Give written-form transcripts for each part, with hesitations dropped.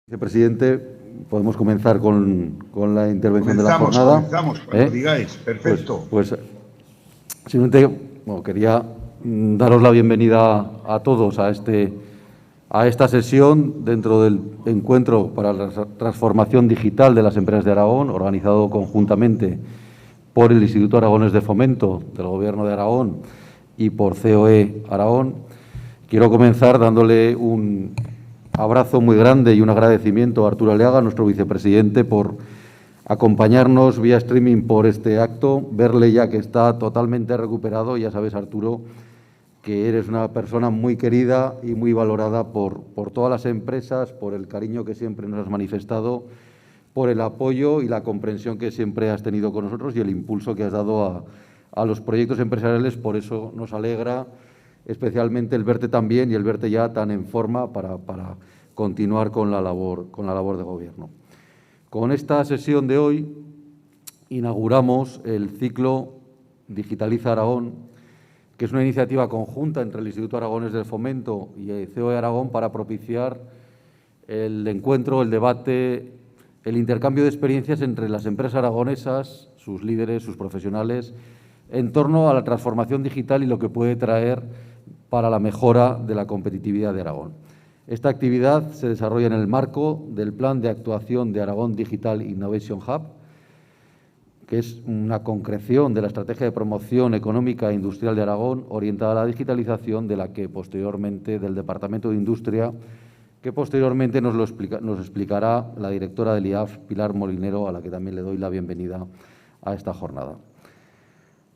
Vicepresidente, podemos comenzar con la intervención de la jornada. Comenzamos, cuando digáis. Perfecto. Pues simplemente quería daros la bienvenida a todos a esta sesión dentro del encuentro para la transformación digital de las empresas de Aragón, organizado conjuntamente por el Instituto Aragonés de Fomento del Gobierno de Aragón y por COE Aragón. Quiero comenzar dándole un abrazo muy grande y un agradecimiento a Arturo Aliaga, nuestro vicepresidente, por acompañarnos vía streaming por este acto, verle ya que está totalmente recuperado. Ya sabes, Arturo, que eres una persona muy querida y muy valorada por todas las empresas, por el cariño que siempre nos has manifestado, por el apoyo y la comprensión que siempre has tenido con nosotros y el impulso que has dado a los proyectos empresariales. Por eso nos alegra especialmente el verte tan bien y el verte ya tan en forma para continuar con la labor de gobierno. Con esta sesión de hoy inauguramos el ciclo Digitaliza Aragón, que es una iniciativa conjunta entre el Instituto Aragonés del Fomento y el COE Aragón para propiciar el encuentro, el debate, el intercambio de experiencias entre las empresas aragonesas, sus líderes, sus profesionales, en torno a la transformación digital y lo que puede traer para la mejora de la competitividad de Aragón. Esta actividad se desarrolla en el marco del Plan de Actuación de Aragón Digital Innovation Hub, que es una concreción de la Estrategia de Promoción Económica e Industrial de Aragón orientada a la digitalización, de la que posteriormente, del Departamento de Industria, que posteriormente nos explicará la directora del IAF, Pilar Molinero, a la que también le doy la bienvenida a esta jornada.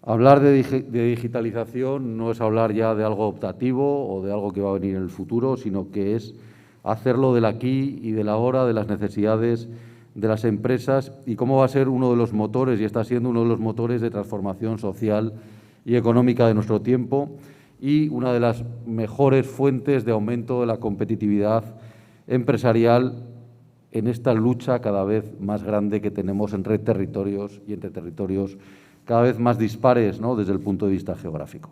Hablar de digitalización no es hablar ya de algo optativo o de algo que va a venir en el futuro, sino que es hacerlo del aquí y del ahora, de las necesidades de las empresas y cómo va a ser uno de los motores, y está siendo uno de los motores de transformación social y económica de nuestro tiempo y una de las mejores fuentes de aumento de la competitividad empresarial en esta lucha cada vez más grande que tenemos entre territorios y entre territorios cada vez más dispares, ¿no?, desde el punto de vista geográfico.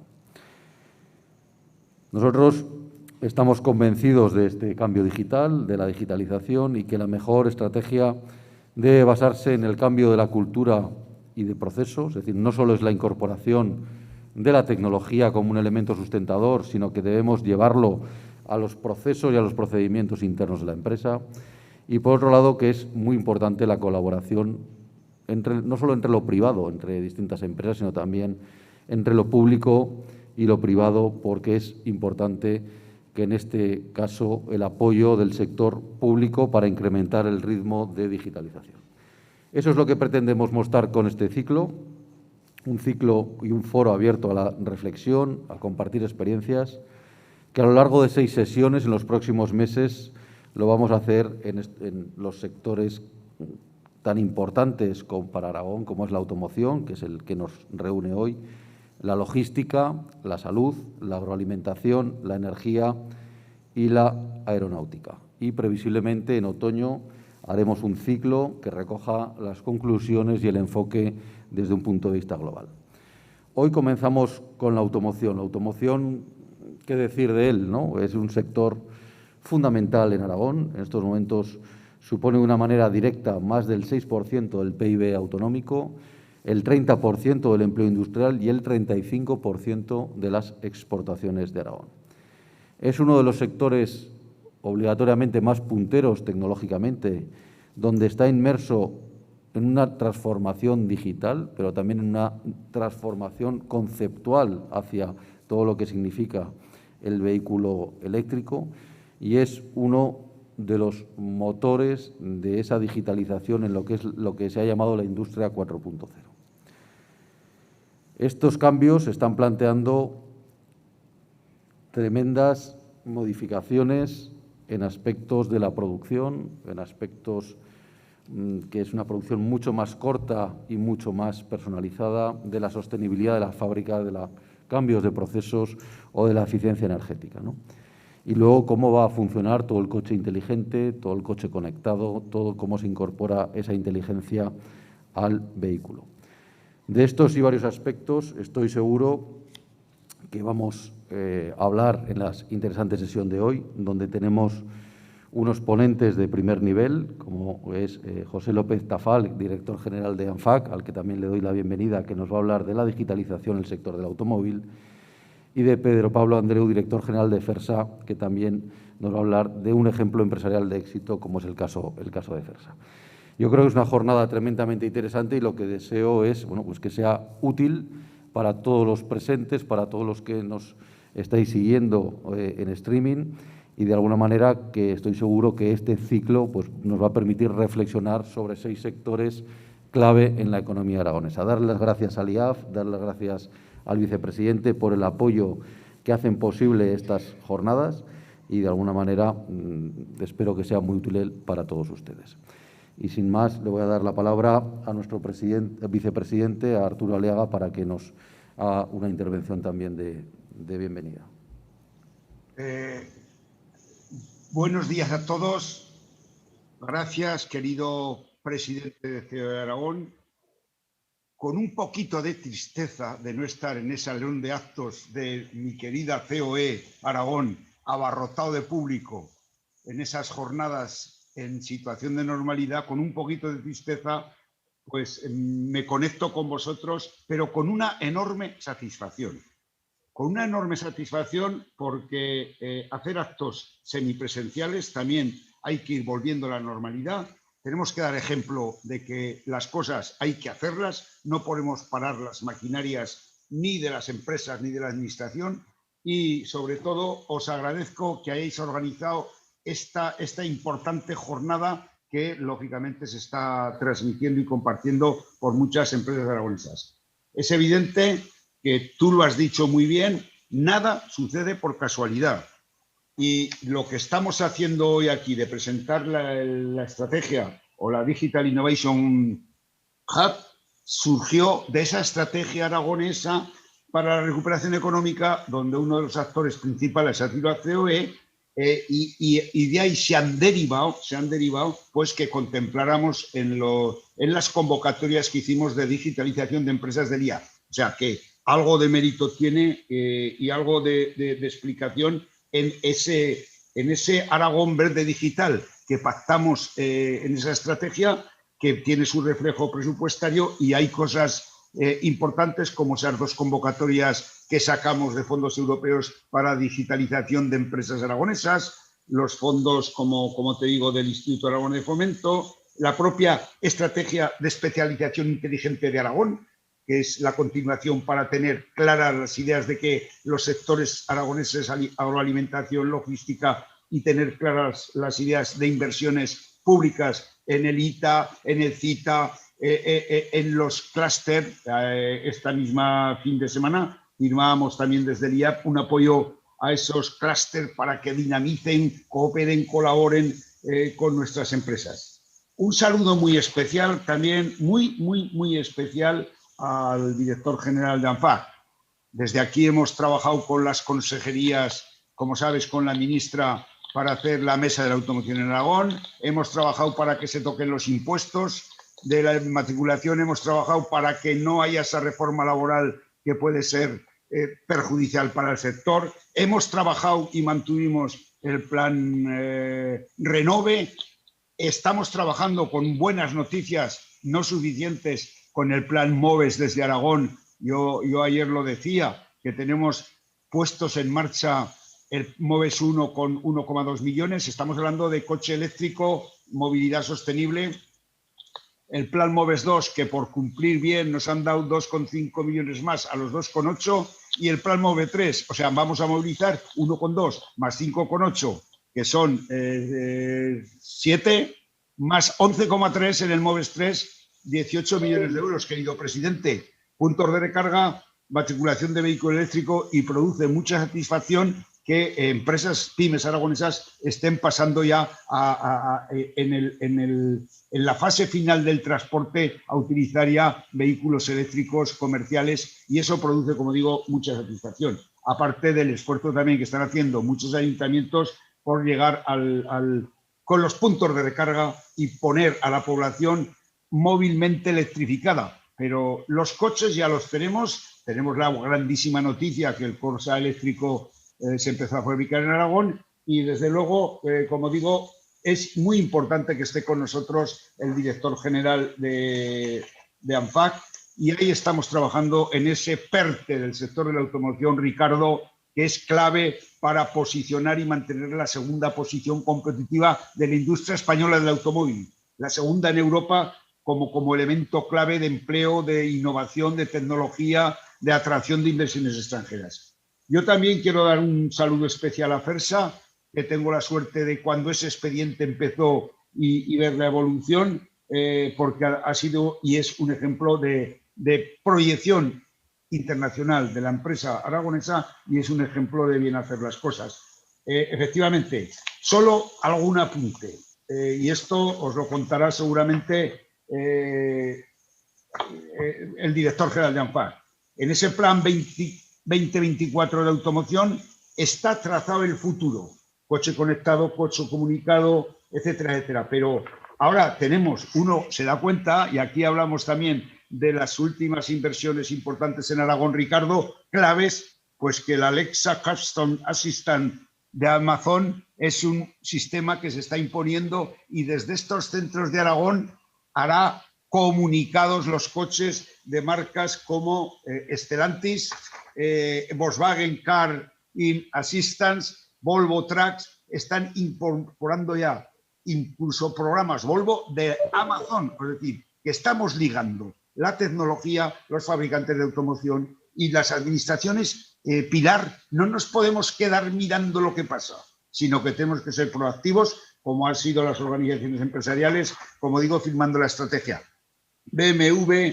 Nosotros estamos convencidos de este cambio digital, de la digitalización, y que la mejor estrategia debe basarse en el cambio de la cultura y de procesos. Es decir, no solo es la incorporación de la tecnología como un elemento sustentador, sino que debemos llevarlo a los procesos y a los procedimientos internos de la empresa. Y, por otro lado, que es muy importante la colaboración no solo entre lo privado, entre distintas empresas, sino también entre lo público y lo privado, porque es importante que en este caso el apoyo del sector público para incrementar el ritmo de digitalización. Eso es lo que pretendemos mostrar con este ciclo, un ciclo y un foro abierto a la reflexión, a compartir experiencias, que a lo largo de 6 sesiones en los próximos meses lo vamos a hacer en los sectores tan importantes para Aragón como es la automoción, que es el que nos reúne hoy, la logística, la salud, la agroalimentación, la energía y la aeronáutica. Y previsiblemente en otoño haremos un ciclo que recoja las conclusiones y el enfoque desde un punto de vista global. Hoy comenzamos con la automoción. La automoción, ¿qué decir de él, no? Es un sector fundamental en Aragón. En estos momentos supone de una manera directa más del 6% del PIB autonómico, el 30% del empleo industrial y el 35% de las exportaciones de Aragón. Es uno de los sectores obligatoriamente más punteros tecnológicamente, donde está inmerso en una transformación digital, pero también en una transformación conceptual hacia todo lo que significa el vehículo eléctrico, y es uno de los motores de esa digitalización en lo que se ha llamado la industria 4.0. Estos cambios están planteando tremendas modificaciones en aspectos de la producción, en aspectos que es una producción mucho más corta y mucho más personalizada, de la sostenibilidad de la fábrica, de los cambios de procesos o de la eficiencia energética, ¿no? Y luego cómo va a funcionar todo el coche inteligente, todo el coche conectado, todo cómo se incorpora esa inteligencia al vehículo. De estos y varios aspectos estoy seguro que vamos a hablar en la interesante sesión de hoy, donde tenemos unos ponentes de primer nivel, como es José López Tafal, director general de ANFAC, al que también le doy la bienvenida, que nos va a hablar de la digitalización en el sector del automóvil, y de Pedro Pablo Andreu, director general de FERSA, que también nos va a hablar de un ejemplo empresarial de éxito, como es el caso de FERSA. Yo creo que es una jornada tremendamente interesante y lo que deseo es pues que sea útil para todos los presentes, para todos los que nos estáis siguiendo en streaming, y de alguna manera que estoy seguro que este ciclo pues, nos va a permitir reflexionar sobre 6 sectores clave en la economía aragonesa. Darle las gracias al IAF, darle las gracias al vicepresidente por el apoyo que hacen posible estas jornadas y de alguna manera espero que sea muy útil para todos ustedes. Y sin más, le voy a dar la palabra a nuestro vicepresidente, a Arturo Aliaga, para que nos haga una intervención también de bienvenida. Buenos días a todos. Gracias, querido presidente de COE de Aragón. Con un poquito de tristeza de no estar en ese salón de actos de mi querida COE Aragón, abarrotado de público en esas jornadas en situación de normalidad, con un poquito de tristeza, pues me conecto con vosotros, pero con una enorme satisfacción. Con una enorme satisfacción porque hacer actos semipresenciales también hay que ir volviendo a la normalidad. Tenemos que dar ejemplo de que las cosas hay que hacerlas, no podemos parar las maquinarias ni de las empresas ni de la administración y sobre todo os agradezco que hayáis organizado esta importante jornada que lógicamente se está transmitiendo y compartiendo por muchas empresas aragonesas. Es evidente que tú lo has dicho muy bien, nada sucede por casualidad. Y lo que estamos haciendo hoy aquí de presentar la estrategia o la Digital Innovation Hub surgió de esa estrategia aragonesa para la recuperación económica, donde uno de los actores principales ha sido la COE, y de ahí se han derivado pues que contempláramos en las convocatorias que hicimos de digitalización de empresas del IA. O sea que algo de mérito tiene y algo de explicación en ese Aragón Verde Digital que pactamos en esa estrategia, que tiene su reflejo presupuestario, y hay cosas importantes como esas 2 convocatorias que sacamos de fondos europeos para digitalización de empresas aragonesas, los fondos, como te digo, del Instituto Aragón de Fomento, la propia estrategia de especialización inteligente de Aragón, que es la continuación para tener claras las ideas de que los sectores aragoneses, agroalimentación, logística, y tener claras las ideas de inversiones públicas en el ITA, en el CITA, en los clúster. Esta misma fin de semana firmábamos también desde el IAP un apoyo a esos clúster para que dinamicen, cooperen, colaboren con nuestras empresas. Un saludo muy especial también, muy especial, al director general de ANFAC. Desde aquí hemos trabajado con las consejerías, como sabes, con la ministra para hacer la mesa de la automoción en Aragón. Hemos trabajado para que se toquen los impuestos de la matriculación. Hemos trabajado para que no haya esa reforma laboral que puede ser perjudicial para el sector. Hemos trabajado y mantuvimos el plan Renove. Estamos trabajando con buenas noticias, no suficientes, con el plan MOVES desde Aragón. Yo ayer lo decía, que tenemos puestos en marcha el MOVES 1 con 1,2 millones. Estamos hablando de coche eléctrico, movilidad sostenible. El plan MOVES 2, que por cumplir bien nos han dado 2,5 millones más a los 2,8. Y el plan MOVES 3, o sea, vamos a movilizar 1,2 más 5,8, que son 7, más 11,3 en el MOVES 3, 18 millones de euros, querido presidente. Puntos de recarga, matriculación de vehículo eléctrico, y produce mucha satisfacción que empresas pymes aragonesas estén pasando ya en la fase final del transporte a utilizar ya vehículos eléctricos comerciales, y eso produce, como digo, mucha satisfacción. Aparte del esfuerzo también que están haciendo muchos ayuntamientos por llegar con los puntos de recarga y poner a la población móvilmente electrificada. Pero los coches ya los tenemos. Tenemos la grandísima noticia que el Corsa eléctrico se empezó a fabricar en Aragón, y desde luego, como digo, es muy importante que esté con nosotros el director general de ANFAC, y ahí estamos trabajando en ese PERTE del sector de la automoción, Ricardo, que es clave para posicionar y mantener la segunda posición competitiva de la industria española del automóvil, la segunda en Europa como elemento clave de empleo, de innovación, de tecnología, de atracción de inversiones extranjeras. Yo también quiero dar un saludo especial a Fersa, que tengo la suerte de cuando ese expediente empezó y ver la evolución, porque ha sido y es un ejemplo de proyección internacional de la empresa aragonesa y es un ejemplo de bien hacer las cosas. Efectivamente, solo algún apunte, y esto os lo contará seguramente el director general de ANFAC. En ese plan 2024 de automoción está trazado el futuro, coche conectado, coche comunicado, etcétera, etcétera. Pero ahora uno se da cuenta, y aquí hablamos también de las últimas inversiones importantes en Aragón, Ricardo, claves, pues que el Alexa Custom Assistant de Amazon es un sistema que se está imponiendo y desde estos centros de Aragón hará comunicados los coches de marcas como Stellantis, Volkswagen Car in Assistance, Volvo Trucks, están incorporando ya incluso programas Volvo de Amazon, es decir, que estamos ligando la tecnología, los fabricantes de automoción y las administraciones. Pilar, no nos podemos quedar mirando lo que pasa, sino que tenemos que ser proactivos, como han sido las organizaciones empresariales, como digo, firmando la estrategia. BMW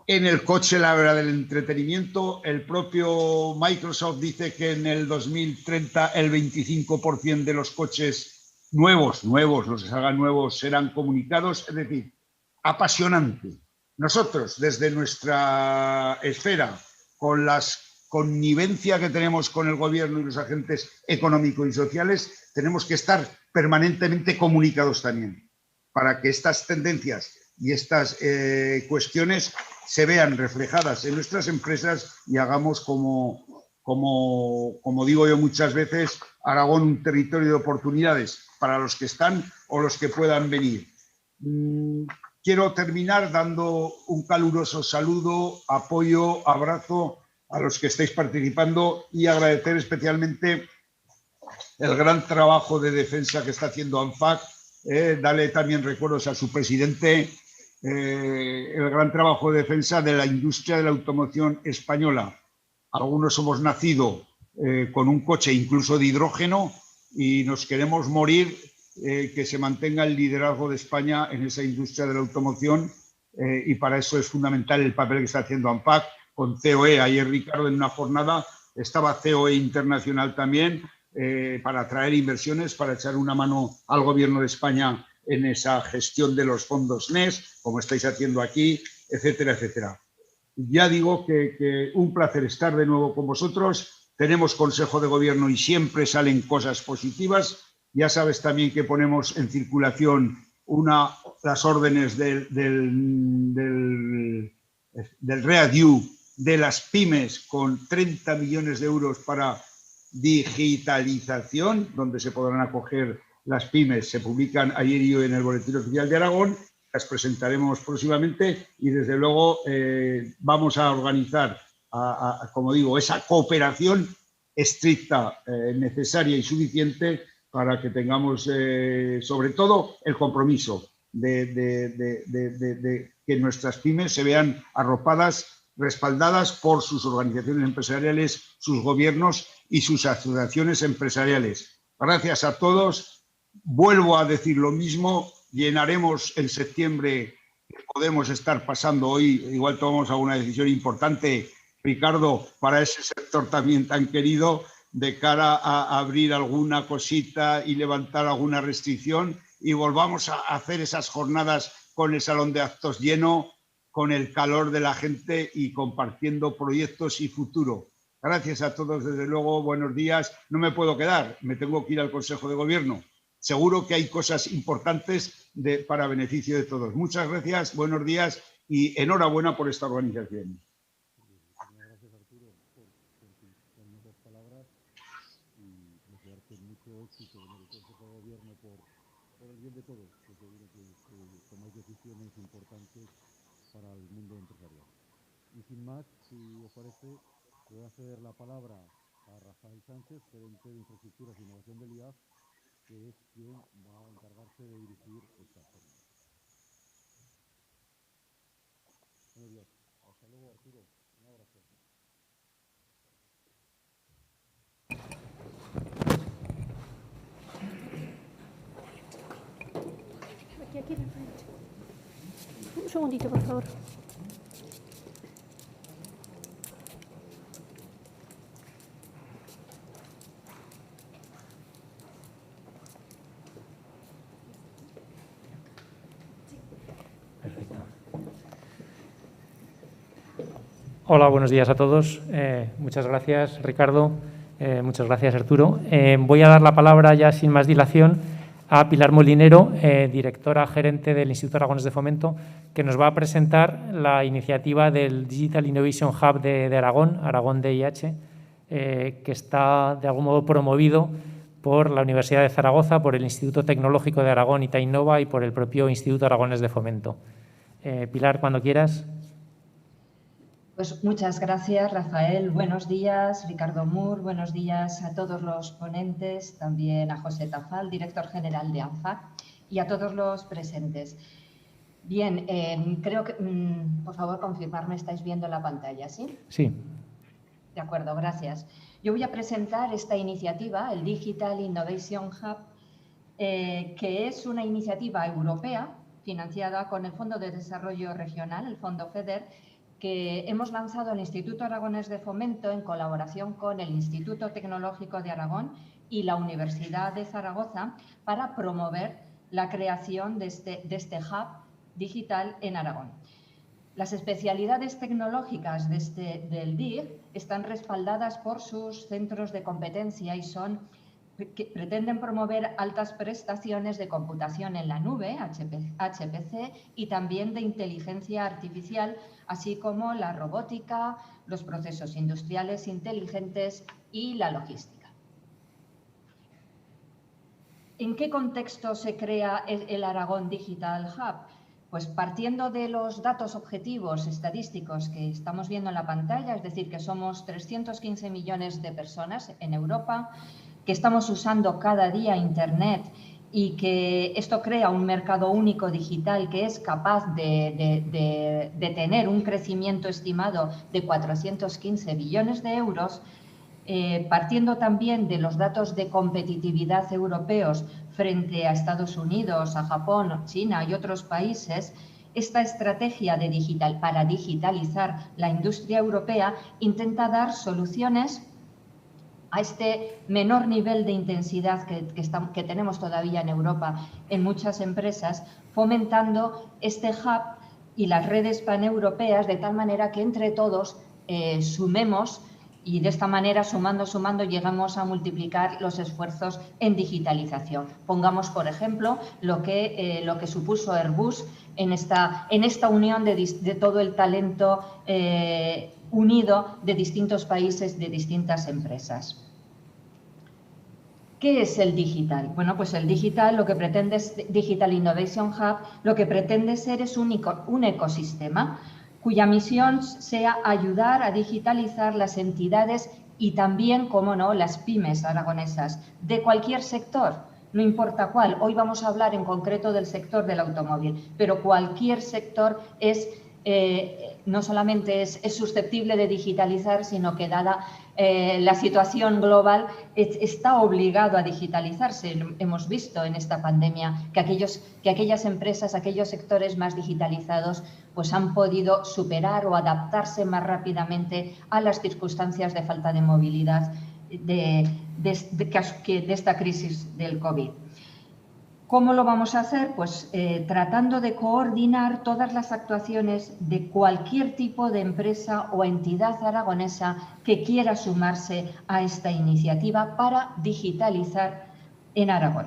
en el coche, la verdad, del entretenimiento. El propio Microsoft dice que en el 2030 el 25% de los coches nuevos, los que salgan nuevos, serán comunicados. Es decir, apasionante. Nosotros, desde nuestra esfera, con la connivencia que tenemos con el gobierno y los agentes económicos y sociales, tenemos que estar permanentemente comunicados también, para que estas tendencias y estas cuestiones se vean reflejadas en nuestras empresas y hagamos, como digo yo muchas veces, Aragón un territorio de oportunidades para los que están o los que puedan venir. Quiero terminar dando un caluroso saludo, apoyo, abrazo a los que estáis participando y agradecer especialmente el gran trabajo de defensa que está haciendo ANFAC. Darle también recuerdos a su presidente, el gran trabajo de defensa de la industria de la automoción española. Algunos hemos nacido con un coche incluso de hidrógeno y nos queremos morir, que se mantenga el liderazgo de España en esa industria de la automoción, y para eso es fundamental el papel que está haciendo ANFAC con COE. Ayer, Ricardo, en una jornada estaba COE Internacional también, para atraer inversiones, para echar una mano al Gobierno de España en esa gestión de los fondos NES, como estáis haciendo aquí, etcétera, etcétera. Ya digo que un placer estar de nuevo con vosotros. Tenemos Consejo de Gobierno y siempre salen cosas positivas. Ya sabes también que ponemos en circulación las órdenes del READU de las pymes con 30 millones de euros para digitalización, donde se podrán acoger las pymes. Se publican ayer y hoy en el Boletín Oficial de Aragón. Las presentaremos próximamente y, desde luego, vamos a organizar, como digo, esa cooperación estricta, necesaria y suficiente para que tengamos, sobre todo, el compromiso de que nuestras pymes se vean arropadas, respaldadas por sus organizaciones empresariales, sus gobiernos y sus asociaciones empresariales. Gracias a todos. Vuelvo a decir lo mismo. Llenaremos en septiembre, podemos estar pasando hoy, igual tomamos alguna decisión importante, Ricardo, para ese sector también tan querido, de cara a abrir alguna cosita y levantar alguna restricción, y volvamos a hacer esas jornadas con el salón de actos lleno, con el calor de la gente y compartiendo proyectos y futuro. Gracias a todos, desde luego, buenos días. No me puedo quedar, me tengo que ir al Consejo de Gobierno. Seguro que hay cosas importantes para beneficio de todos. Muchas gracias, buenos días y enhorabuena por esta organización. Muchísimas gracias, Arturo, por tus hermosas palabras y desearte mucho éxito en el Consejo de Gobierno por Sánchez para el mundo empresarial. Y sin más, si os parece, voy a ceder la palabra a Rafael Sánchez, gerente de Infraestructuras e Innovación del IAF, que es quien va a encargarse de dirigir esta jornada. Buenos días. Hasta luego, Arturo. Un abrazo. Aquí, Rafael. Un segundito, por favor. Hola, buenos días a todos. Muchas gracias, Ricardo. Muchas gracias, Arturo. Voy a dar la palabra ya sin más dilación a Pilar Molinero, directora gerente del Instituto Aragonés de Fomento, que nos va a presentar la iniciativa del Digital Innovation Hub de Aragón, Aragón DIH, que está de algún modo promovido por la Universidad de Zaragoza, por el Instituto Tecnológico de Aragón, Itainova, y por el propio Instituto Aragonés de Fomento. Pilar, cuando quieras. Pues muchas gracias, Rafael. Buenos días, Ricardo Mur. Buenos días a todos los ponentes, también a José Tafal, director general de ANFAC, y a todos los presentes. Bien, creo que, por favor, confirmarme, estáis viendo la pantalla, ¿sí? Sí. De acuerdo, gracias. Yo voy a presentar esta iniciativa, el Digital Innovation Hub, que es una iniciativa europea financiada con el Fondo de Desarrollo Regional, el Fondo FEDER, que hemos lanzado el Instituto Aragonés de Fomento en colaboración con el Instituto Tecnológico de Aragón y la Universidad de Zaragoza para promover la creación de este hub digital en Aragón. Las especialidades tecnológicas del DIG están respaldadas por sus centros de competencia y que pretenden promover altas prestaciones de computación en la nube, HPC, y también de inteligencia artificial, así como la robótica, los procesos industriales inteligentes y la logística. ¿En qué contexto se crea el Aragón Digital Hub? Pues partiendo de los datos objetivos estadísticos que estamos viendo en la pantalla, es decir, que somos 315 millones de personas en Europa, que estamos usando cada día Internet y que esto crea un mercado único digital que es capaz de tener un crecimiento estimado de 415 billones de euros, partiendo también de los datos de competitividad europeos frente a Estados Unidos, a Japón, China y otros países, esta estrategia para digitalizar la industria europea intenta dar soluciones a este menor nivel de intensidad que tenemos todavía en Europa en muchas empresas, fomentando este hub y las redes paneuropeas de tal manera que entre todos sumemos, y de esta manera, sumando, llegamos a multiplicar los esfuerzos en digitalización. Pongamos, por ejemplo, lo que supuso Airbus en esta unión de todo el talento unido de distintos países, de distintas empresas. ¿Qué es el digital? Bueno, pues el digital, lo que pretende es Digital Innovation Hub, lo que pretende ser es un ecosistema cuya misión sea ayudar a digitalizar las entidades y también, como no, las pymes aragonesas de cualquier sector, no importa cuál. Hoy vamos a hablar en concreto del sector del automóvil, pero cualquier sector no solamente es susceptible de digitalizar, sino que dada la situación global está obligado a digitalizarse. Hemos visto en esta pandemia que aquellas empresas, aquellos sectores más digitalizados pues han podido superar o adaptarse más rápidamente a las circunstancias de falta de movilidad de esta crisis del COVID. ¿Cómo lo vamos a hacer? Pues tratando de coordinar todas las actuaciones de cualquier tipo de empresa o entidad aragonesa que quiera sumarse a esta iniciativa para digitalizar en Aragón.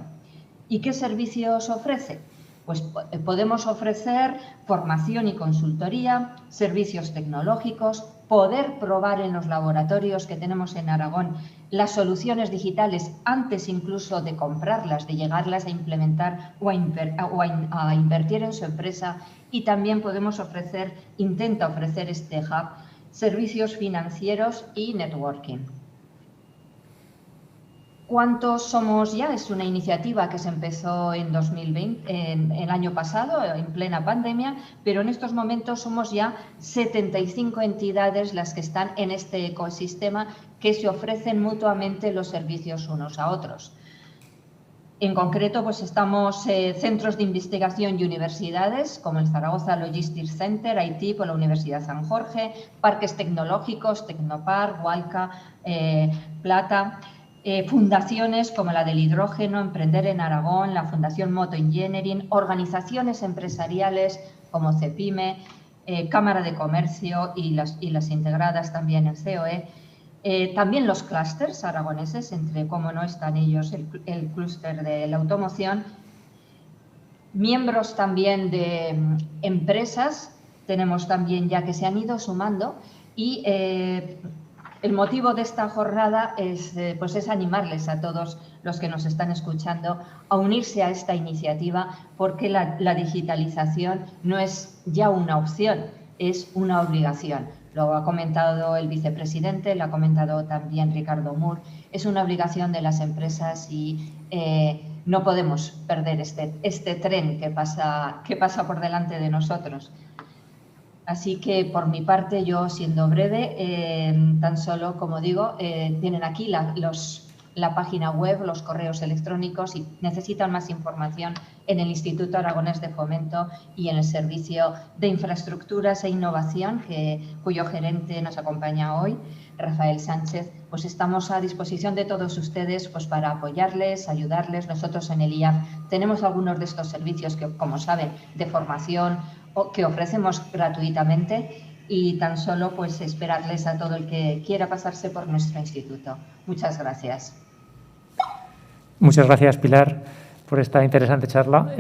¿Y qué servicios ofrece? Pues podemos ofrecer formación y consultoría, servicios tecnológicos, poder probar en los laboratorios que tenemos en Aragón las soluciones digitales antes incluso de comprarlas, de llegarlas a implementar o a invertir en su empresa y también intenta ofrecer este hub servicios financieros y networking. ¿Cuántos somos ya? Es una iniciativa que se empezó en 2020, en el año pasado, en plena pandemia, pero en estos momentos somos ya 75 entidades las que están en este ecosistema que se ofrecen mutuamente los servicios unos a otros. En concreto, pues estamos centros de investigación y universidades, como el Zaragoza Logistics Center, IT por la Universidad San Jorge, parques tecnológicos, Tecnopark, Hualca, Plata, fundaciones como la del hidrógeno, Emprender en Aragón, la Fundación Moto Engineering, organizaciones empresariales como CEPIME, Cámara de Comercio y las integradas también en COE. También los clústeres aragoneses, entre cómo no están ellos, el clúster de la automoción. Miembros también de empresas, tenemos también ya que se han ido sumando y el motivo de esta jornada es animarles a todos los que nos están escuchando a unirse a esta iniciativa, porque la digitalización no es ya una opción, es una obligación. Lo ha comentado el vicepresidente, lo ha comentado también Ricardo Moore. Es una obligación de las empresas y no podemos perder este tren que pasa por delante de nosotros. Así que, por mi parte, yo, siendo breve, tan solo, como digo, tienen aquí la página web, los correos electrónicos, y necesitan más información en el Instituto Aragonés de Fomento y en el Servicio de Infraestructuras e Innovación, cuyo gerente nos acompaña hoy, Rafael Sánchez. Pues estamos a disposición de todos ustedes pues para apoyarles, ayudarles. Nosotros en el IAF tenemos algunos de estos servicios que, como saben, de formación que ofrecemos gratuitamente, y tan solo pues esperarles a todo el que quiera pasarse por nuestro instituto. Muchas gracias. Muchas gracias, Pilar, por esta interesante charla.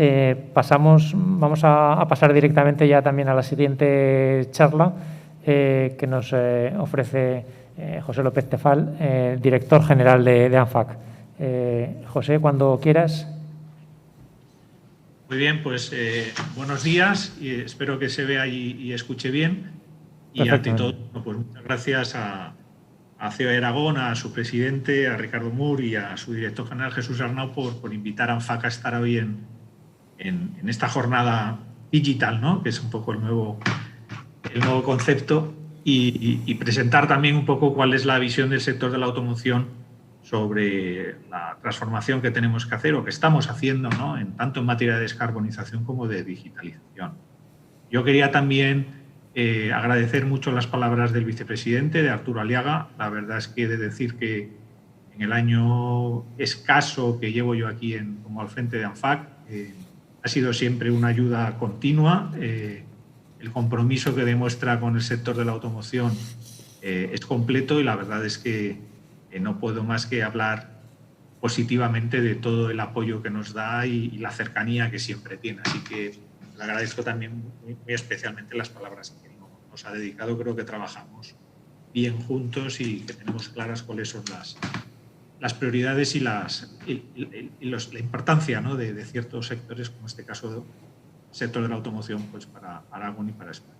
Vamos a pasar directamente ya también a la siguiente charla que nos ofrece José López Tefal, director general de ANFAC. José, cuando quieras. Muy bien, pues buenos días y espero que se vea y escuche bien. Y ante todo, pues muchas gracias a COE Aragón, a su presidente, a Ricardo Moore y a su director general Jesús Arnau por invitar a ANFAC a estar hoy en esta jornada digital, ¿no? Que es un poco el nuevo concepto, y presentar también un poco cuál es la visión del sector de la automoción sobre la transformación que tenemos que hacer o que estamos haciendo, ¿no? Tanto en materia de descarbonización como de digitalización. Yo quería también agradecer mucho las palabras del vicepresidente, de Arturo Aliaga. La verdad es que he de decir que en el año escaso que llevo yo aquí como al frente de ANFAC, ha sido siempre una ayuda continua. El compromiso que demuestra con el sector de la automoción es completo, y la verdad es que no puedo más que hablar positivamente de todo el apoyo que nos da y la cercanía que siempre tiene. Así que le agradezco también muy especialmente las palabras que nos ha dedicado. Creo que trabajamos bien juntos y que tenemos claras cuáles son las prioridades y la importancia, ¿no? de ciertos sectores, como en este caso el sector de la automoción, pues para Aragón y para España.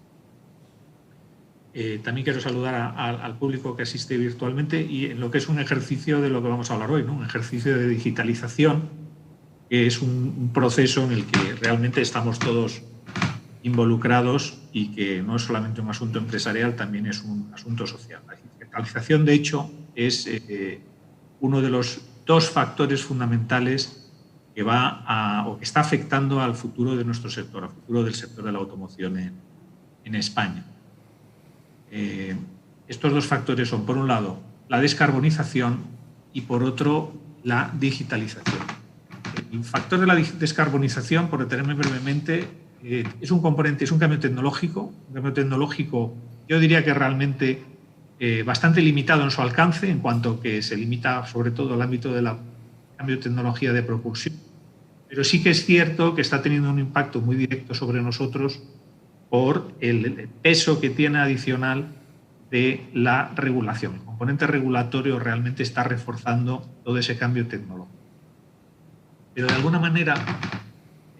También quiero saludar al público que asiste virtualmente, y en lo que es un ejercicio de lo que vamos a hablar hoy, ¿no? Un ejercicio de digitalización, que es un proceso en el que realmente estamos todos involucrados y que no es solamente un asunto empresarial, también es un asunto social. La digitalización, de hecho, es uno de los dos factores fundamentales que que está afectando al futuro de nuestro sector, al futuro del sector de la automoción en España. Estos dos factores son, por un lado, la descarbonización y, por otro, la digitalización. El factor de la descarbonización, por detenerme brevemente, es un componente, es un cambio tecnológico. Un cambio tecnológico, yo diría que realmente bastante limitado en su alcance, en cuanto que se limita sobre todo al ámbito del cambio de tecnología de propulsión. Pero sí que es cierto que está teniendo un impacto muy directo sobre nosotros por el peso que tiene adicional de la regulación. El componente regulatorio realmente está reforzando todo ese cambio tecnológico. Pero de alguna manera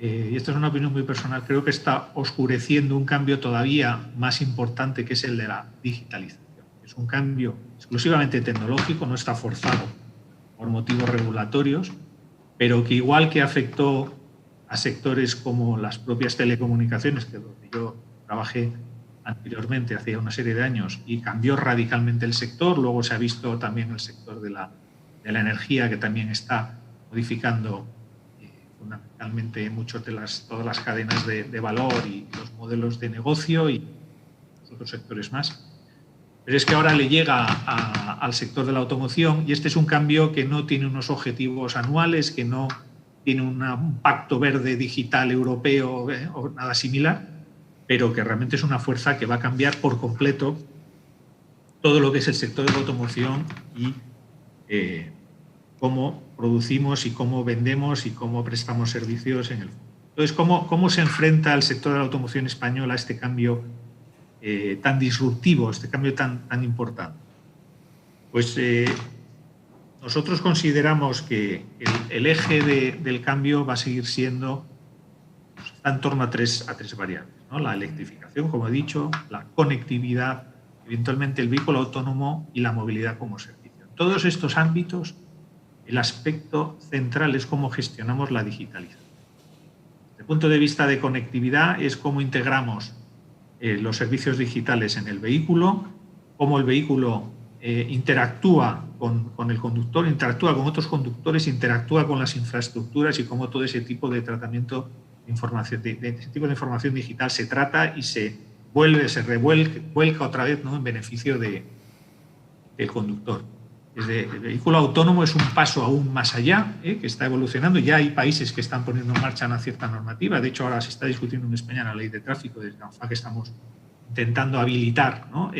y esta es una opinión muy personal, creo que está oscureciendo un cambio todavía más importante, que es el de la digitalización. Es un cambio exclusivamente tecnológico, no está forzado por motivos regulatorios, pero que igual que afectó a sectores como las propias telecomunicaciones, que donde yo trabajé anteriormente, hacía una serie de años, y cambió radicalmente el sector, luego se ha visto también el sector de la energía, que también está modificando fundamentalmente todas las cadenas de valor y los modelos de negocio y los otros sectores más. Pero es que ahora le llega al sector de la automoción, y este es un cambio que no tiene unos objetivos anuales, que no tiene un pacto verde digital europeo o nada similar, pero que realmente es una fuerza que va a cambiar por completo todo lo que es el sector de la automoción y cómo producimos y cómo vendemos y cómo prestamos servicios en el futuro. Entonces, ¿cómo se enfrenta el sector de la automoción española a este cambio tan disruptivo, este cambio tan importante? Pues nosotros consideramos que el eje del cambio va a seguir siendo, está en torno a tres variables, ¿no? La electrificación, como he dicho, la conectividad, eventualmente el vehículo autónomo y la movilidad como servicio. En todos estos ámbitos, el aspecto central es cómo gestionamos la digitalización. Desde el punto de vista de conectividad es cómo integramos los servicios digitales en el vehículo, cómo el vehículo interactúa con el conductor, interactúa con otros conductores, interactúa con las infraestructuras y cómo todo ese tipo de tratamiento de información, de ese tipo de información digital se trata y se revuelca otra vez, ¿no?, en beneficio del conductor. Desde el vehículo autónomo es un paso aún más allá, que está evolucionando. Ya hay países que están poniendo en marcha una cierta normativa. De hecho, ahora se está discutiendo en España la ley de tráfico, desde ANFA, que estamos intentando habilitar, ¿no?,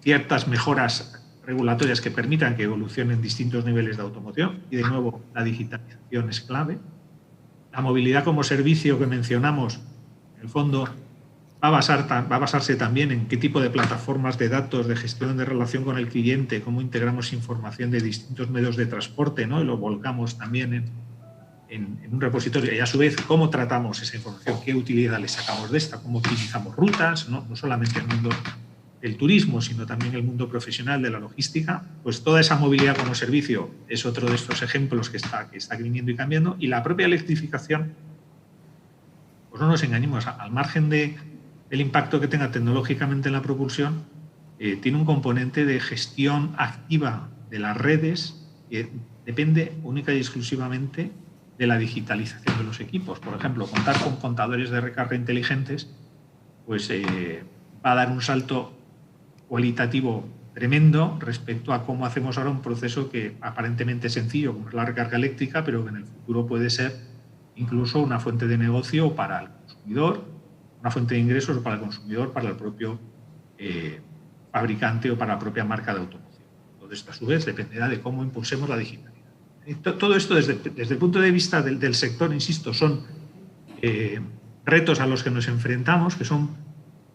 ciertas mejoras regulatorias que permitan que evolucionen distintos niveles de automoción. Y de nuevo, la digitalización es clave. La movilidad como servicio que mencionamos, en el fondo, va a basarse también en qué tipo de plataformas de datos, de gestión de relación con el cliente, cómo integramos información de distintos medios de transporte, ¿no?, y lo volcamos también en un repositorio. Y a su vez, cómo tratamos esa información, qué utilidad le sacamos de esta, cómo optimizamos rutas, no solamente el mundo del turismo, sino también el mundo profesional de la logística. Pues toda esa movilidad como servicio es otro de estos ejemplos que está viniendo y cambiando. Y la propia electrificación, pues no nos engañemos, al margen del impacto que tenga tecnológicamente en la propulsión, tiene un componente de gestión activa de las redes que depende única y exclusivamente de la digitalización de los equipos. Por ejemplo, contar con contadores de recarga inteligentes pues, va a dar un salto cualitativo tremendo respecto a cómo hacemos ahora un proceso que aparentemente es sencillo, como es la recarga eléctrica, pero que en el futuro puede ser incluso una fuente de negocio para el consumidor, una fuente de ingresos para el consumidor, para el propio fabricante o para la propia marca de automoción. Todo esto, a su vez, dependerá de cómo impulsemos la digitalidad. Todo esto, desde el punto de vista del sector, insisto, son retos a los que nos enfrentamos, que son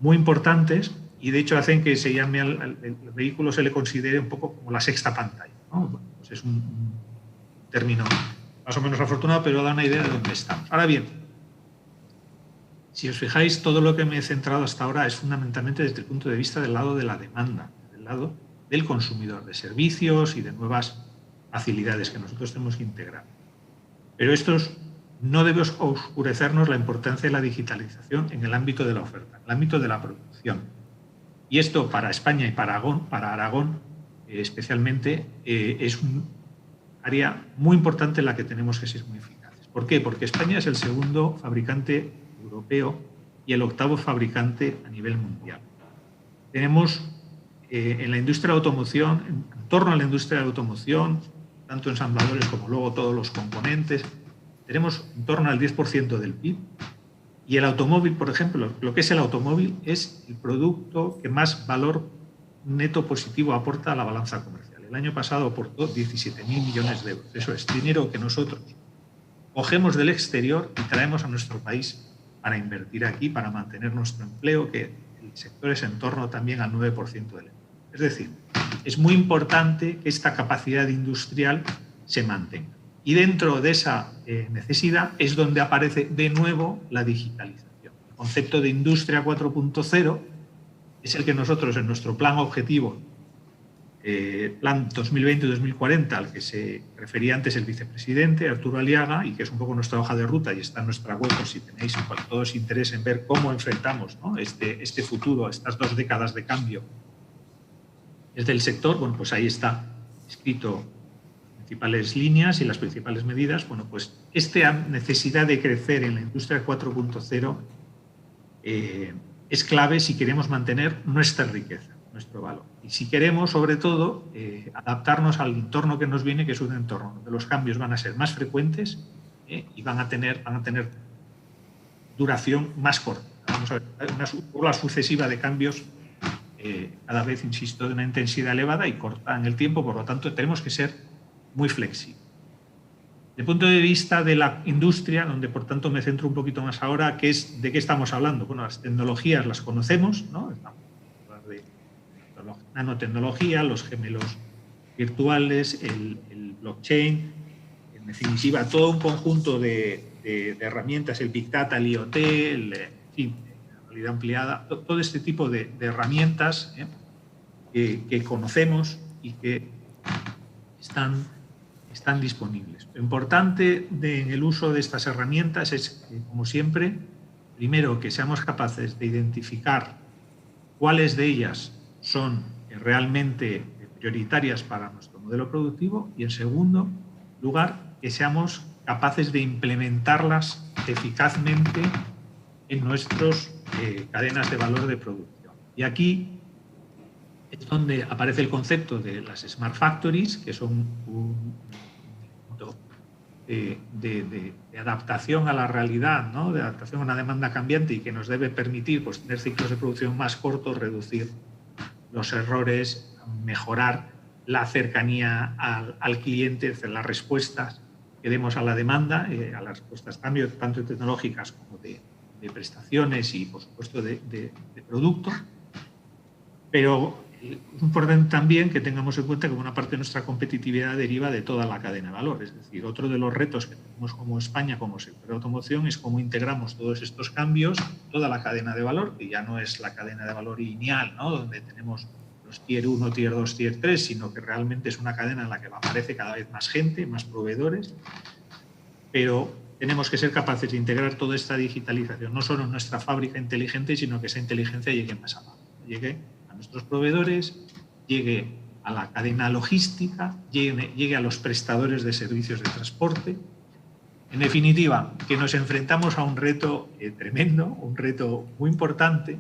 muy importantes y, de hecho, hacen que se llame al vehículo, se le considere un poco como la sexta pantalla, ¿no? Bueno, pues es un término más o menos afortunado, pero da una idea de dónde estamos. Ahora bien, si os fijáis, todo lo que me he centrado hasta ahora es fundamentalmente desde el punto de vista del lado de la demanda, del lado del consumidor, de servicios y de nuevas facilidades que nosotros tenemos que integrar. Pero estos no debe oscurecernos la importancia de la digitalización en el ámbito de la oferta, en el ámbito de la producción. Y esto para España y para Aragón especialmente, es un área muy importante en la que tenemos que ser muy eficaces. ¿Por qué? Porque España es el segundo fabricante europeo y el octavo fabricante a nivel mundial. Tenemos en la industria de automoción, en torno a la industria de automoción, tanto ensambladores como luego todos los componentes, tenemos en torno al 10% del PIB. Y el automóvil, por ejemplo, lo que es el automóvil es el producto que más valor neto positivo aporta a la balanza comercial. El año pasado aportó 17.000 millones de euros. Eso es dinero que nosotros cogemos del exterior y traemos a nuestro país para invertir aquí, para mantener nuestro empleo, que el sector es en torno también al 9% del empleo. Es decir, es muy importante que esta capacidad industrial se mantenga. Y dentro de esa necesidad es donde aparece de nuevo la digitalización. El concepto de Industria 4.0 es el que nosotros en nuestro plan objetivo, plan 2020-2040, al que se refería antes el vicepresidente Arturo Aliaga, y que es un poco nuestra hoja de ruta y está en nuestra web por si tenéis todos interés en ver cómo enfrentamos, ¿no?, este futuro, estas 2 décadas de cambio desde el sector. Bueno, pues ahí está escrito las principales líneas y las principales medidas. Bueno, pues esta necesidad de crecer en la industria 4.0 es clave si queremos mantener nuestra riqueza, nuestro valor. Y si queremos, sobre todo, adaptarnos al entorno que nos viene, que es un entorno donde los cambios van a ser más frecuentes y van a tener duración más corta. Vamos a ver, una ola sucesiva de cambios cada vez, insisto, de una intensidad elevada y corta en el tiempo, por lo tanto, tenemos que ser muy flexibles. Desde el punto de vista de la industria, donde por tanto me centro un poquito más ahora, ¿de qué estamos hablando? Bueno, las tecnologías las conocemos, ¿no? Estamos hablando de nanotecnología, los gemelos virtuales, el blockchain, en definitiva, todo un conjunto de herramientas, el Big Data, el IoT, en fin, la realidad ampliada, todo este tipo de herramientas que conocemos y que están disponibles. Lo importante en el uso de estas herramientas es, como siempre, primero, que seamos capaces de identificar cuáles de ellas son realmente prioritarias para nuestro modelo productivo y, en segundo lugar, que seamos capaces de implementarlas eficazmente en nuestras cadenas de valor de producción. Y aquí es donde aparece el concepto de las Smart Factories, que son un punto de adaptación a la realidad, ¿no?, de adaptación a una demanda cambiante y que nos debe permitir, pues, tener ciclos de producción más cortos, reducir los errores, mejorar la cercanía al cliente, hacer las respuestas que demos a la demanda, a las respuestas tanto tecnológicas como de prestaciones y, por supuesto, de producto. Pero es importante también que tengamos en cuenta que una parte de nuestra competitividad deriva de toda la cadena de valor. Es decir, otro de los retos que tenemos como España, como sector de automoción, es cómo integramos todos estos cambios, toda la cadena de valor, que ya no es la cadena de valor lineal, ¿no?, donde tenemos los Tier 1, Tier 2, Tier 3, sino que realmente es una cadena en la que aparece cada vez más gente, más proveedores, pero tenemos que ser capaces de integrar toda esta digitalización, no solo en nuestra fábrica inteligente, sino que esa inteligencia llegue más abajo, llegue a nuestros proveedores, llegue a la cadena logística, llegue a los prestadores de servicios de transporte. En definitiva, que nos enfrentamos a un reto tremendo, un reto muy importante,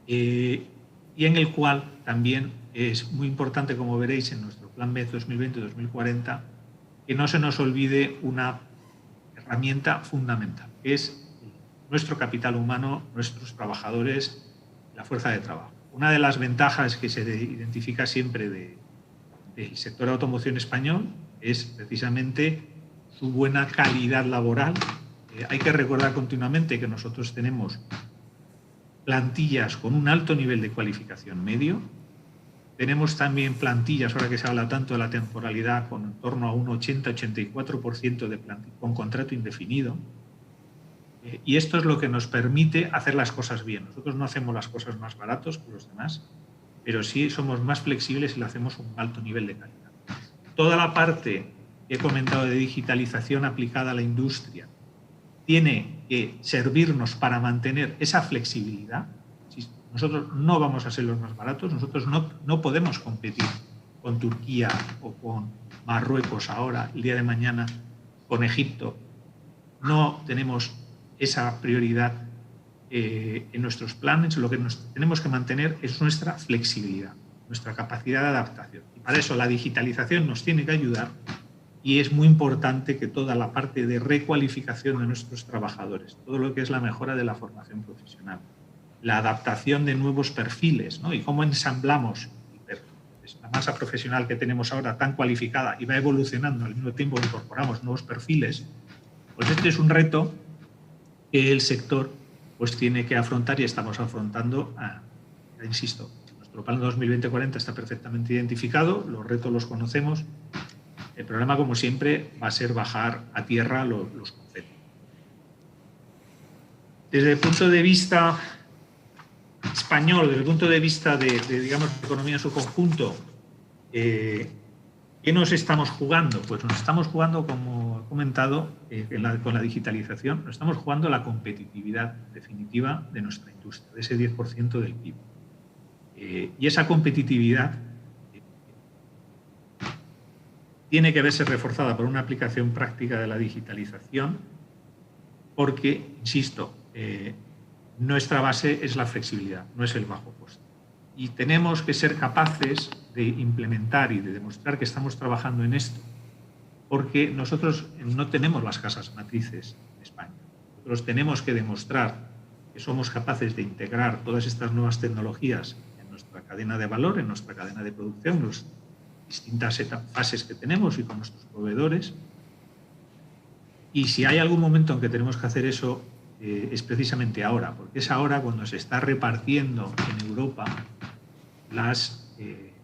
y en el cual también es muy importante, como veréis en nuestro plan MED 2020-2040, que no se nos olvide una herramienta fundamental, que es nuestro capital humano, nuestros trabajadores, la fuerza de trabajo. Una de las ventajas que se identifica siempre del sector de automoción español es precisamente su buena calidad laboral. Hay que recordar continuamente que nosotros tenemos plantillas con un alto nivel de cualificación medio. Tenemos también plantillas, ahora que se habla tanto de la temporalidad, con en torno a un 80-84% de plantilla con contrato indefinido. Y esto es lo que nos permite hacer las cosas bien. Nosotros no hacemos las cosas más baratos que los demás, pero sí somos más flexibles y le hacemos un alto nivel de calidad. Toda la parte que he comentado de digitalización aplicada a la industria tiene que servirnos para mantener esa flexibilidad. Nosotros no vamos a ser los más baratos, nosotros no podemos competir con Turquía o con Marruecos ahora, el día de mañana, con Egipto. No tenemos esa prioridad en nuestros planes. Lo que tenemos que mantener es nuestra flexibilidad, nuestra capacidad de adaptación. Y para eso la digitalización nos tiene que ayudar y es muy importante que toda la parte de recualificación de nuestros trabajadores, todo lo que es la mejora de la formación profesional, la adaptación de nuevos perfiles, ¿no?, y cómo ensamblamos la masa profesional que tenemos ahora tan cualificada y va evolucionando al mismo tiempo que incorporamos nuevos perfiles, pues este es un reto que el sector pues tiene que afrontar y estamos afrontando. Insisto, nuestro plan 2020-40 está perfectamente identificado, los retos los conocemos El problema, como siempre, va a ser bajar a tierra los conceptos. Desde el punto de vista español, desde el punto de vista digamos, de economía en su conjunto, ¿qué nos estamos jugando? Pues nos estamos jugando, como he comentado, con la digitalización, nos estamos jugando la competitividad definitiva de nuestra industria, de ese 10% del PIB. Y esa competitividad tiene que verse reforzada por una aplicación práctica de la digitalización, porque, insisto, nuestra base es la flexibilidad, no es el bajo coste. Y tenemos que ser capaces de implementar y de demostrar que estamos trabajando en esto, porque nosotros no tenemos las casas matrices en España. Nosotros tenemos que demostrar que somos capaces de integrar todas estas nuevas tecnologías en nuestra cadena de valor, en nuestra cadena de producción, en las distintas fases que tenemos y con nuestros proveedores. Y si hay algún momento en que tenemos que hacer eso, es precisamente ahora, porque es ahora cuando se está repartiendo en Europa las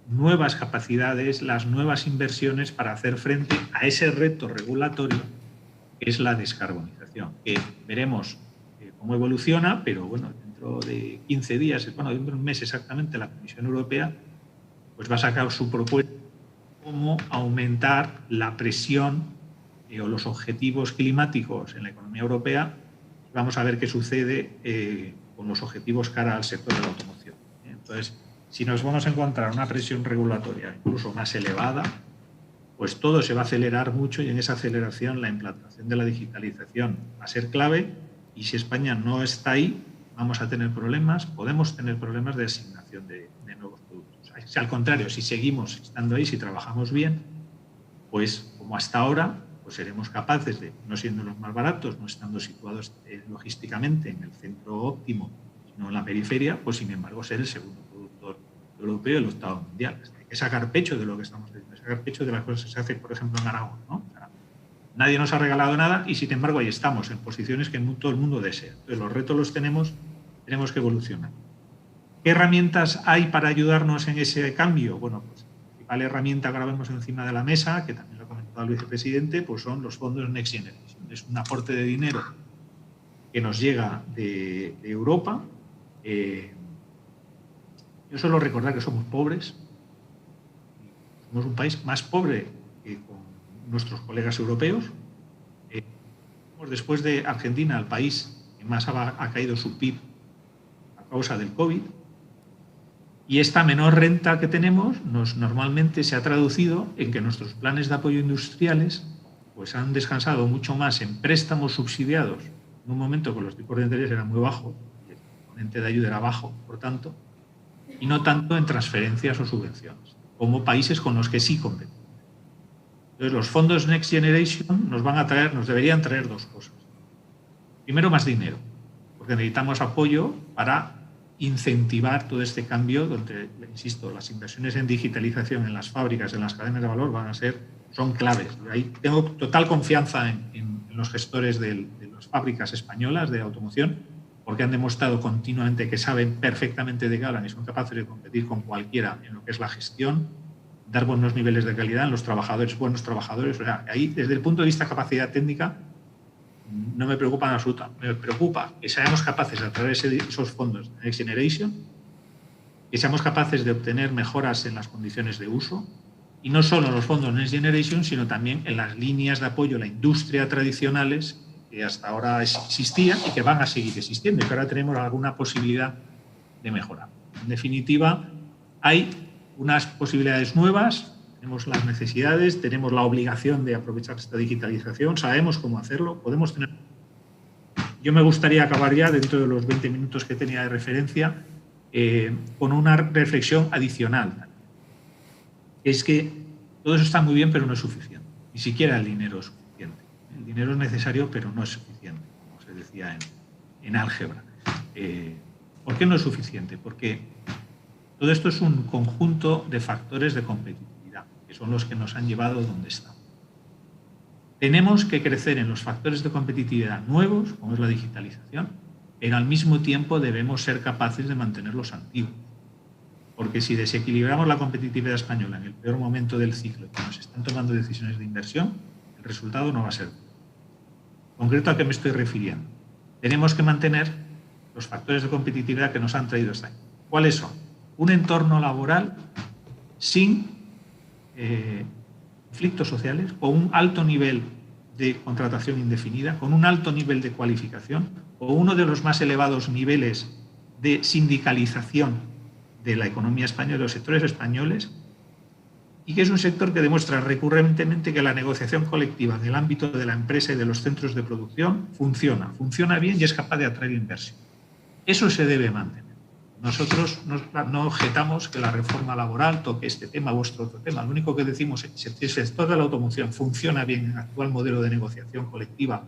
nuevas capacidades, las nuevas inversiones para hacer frente a ese reto regulatorio que es la descarbonización, que veremos cómo evoluciona, pero bueno, dentro de 15 días, bueno, dentro de un mes exactamente, la Comisión Europea pues va a sacar su propuesta de cómo aumentar la presión o los objetivos climáticos en la economía europea. Vamos a ver qué sucede con los objetivos cara al sector de la automoción. Entonces, si nos vamos a encontrar una presión regulatoria incluso más elevada, pues todo se va a acelerar mucho y en esa aceleración la implantación de la digitalización va a ser clave, y si España no está ahí, vamos a tener problemas, podemos tener problemas de asignación de nuevos productos. Si al contrario, si seguimos estando ahí, si trabajamos bien, pues como hasta ahora, pues seremos capaces de, no siendo los más baratos, no estando situados logísticamente en el centro óptimo, sino en la periferia, pues sin embargo ser el segundo productor europeo y el octavo mundial. Hay que sacar pecho de lo que estamos haciendo, sacar pecho de las cosas que se hacen, por ejemplo, en Aragón, ¿no? O sea, nadie nos ha regalado nada y sin embargo ahí estamos, en posiciones que todo el mundo desea. Entonces los retos los tenemos que evolucionar. ¿Qué herramientas hay para ayudarnos en ese cambio? Bueno, pues la principal herramienta que ahora vemos encima de la mesa, que también lo ha comentado el vicepresidente, pues son los fondos Next Generation. Es un aporte de dinero que nos llega de Europa. Yo suelo recordar que somos pobres. Somos un país más pobre que con nuestros colegas europeos. Somos, después de Argentina, el país que más ha caído su PIB a causa del COVID. Y esta menor renta que tenemos normalmente se ha traducido en que nuestros planes de apoyo industriales pues han descansado mucho más en préstamos subsidiados en un momento que los tipos de interés eran muy bajos, el componente de ayuda era bajo, por tanto, y no tanto en transferencias o subvenciones, como países con los que sí competimos. Entonces, los fondos Next Generation nos deberían traer dos cosas. Primero, más dinero, porque necesitamos apoyo para incentivar todo este cambio, donde, insisto, las inversiones en digitalización en las fábricas, en las cadenas de valor, son claves. Ahí tengo total confianza en los gestores de las fábricas españolas de automoción, porque han demostrado continuamente que saben perfectamente de qué hablan y son capaces de competir con cualquiera en lo que es la gestión, dar buenos niveles de calidad en los trabajadores, buenos trabajadores. O sea, ahí, desde el punto de vista de capacidad técnica, no me preocupa en absoluto. Me preocupa que seamos capaces, a través de esos fondos de Next Generation, que seamos capaces de obtener mejoras en las condiciones de uso, y no solo en los fondos Next Generation, sino también en las líneas de apoyo a la industria tradicionales que hasta ahora existían y que van a seguir existiendo y que ahora tenemos alguna posibilidad de mejorar. En definitiva, hay unas posibilidades nuevas. Tenemos las necesidades, tenemos la obligación de aprovechar esta digitalización, sabemos cómo hacerlo, podemos tener... Yo me gustaría acabar ya, dentro de los 20 minutos que tenía de referencia, con una reflexión adicional. Es que todo eso está muy bien, pero no es suficiente. Ni siquiera el dinero es suficiente. El dinero es necesario, pero no es suficiente, como se decía en álgebra. ¿Por qué no es suficiente? Porque todo esto es un conjunto de factores de competitividad, que son los que nos han llevado donde estamos. Tenemos que crecer en los factores de competitividad nuevos, como es la digitalización, pero al mismo tiempo debemos ser capaces de mantener los antiguos. Porque si desequilibramos la competitividad española en el peor momento del ciclo y nos están tomando decisiones de inversión, el resultado no va a ser. ¿Concreto a qué me estoy refiriendo? Tenemos que mantener los factores de competitividad que nos han traído hasta aquí. ¿Cuáles son? Un entorno laboral sin conflictos sociales, con un alto nivel de contratación indefinida, con un alto nivel de cualificación, o uno de los más elevados niveles de sindicalización de la economía española, de los sectores españoles, y que es un sector que demuestra recurrentemente que la negociación colectiva en el ámbito de la empresa y de los centros de producción funciona bien y es capaz de atraer inversión. Eso se debe mantener. Nosotros no objetamos que la reforma laboral toque este tema u otro tema. Lo único que decimos es que si el sector de la automoción funciona bien en el actual modelo de negociación colectiva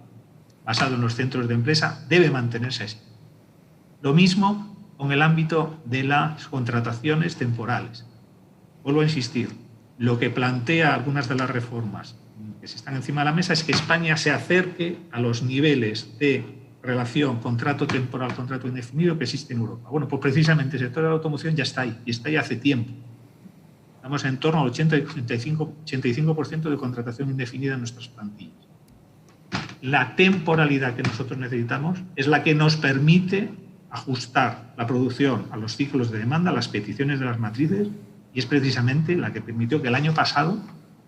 basado en los centros de empresa, debe mantenerse así. Lo mismo con el ámbito de las contrataciones temporales. Vuelvo a insistir, lo que plantea algunas de las reformas que se están encima de la mesa es que España se acerque a los niveles de relación contrato temporal, contrato indefinido que existe en Europa. Bueno, pues precisamente el sector de la automoción ya está ahí, y está ahí hace tiempo. Estamos en torno al 85% de contratación indefinida en nuestras plantillas. La temporalidad que nosotros necesitamos es la que nos permite ajustar la producción a los ciclos de demanda, a las peticiones de las matrices, y es precisamente la que permitió que el año pasado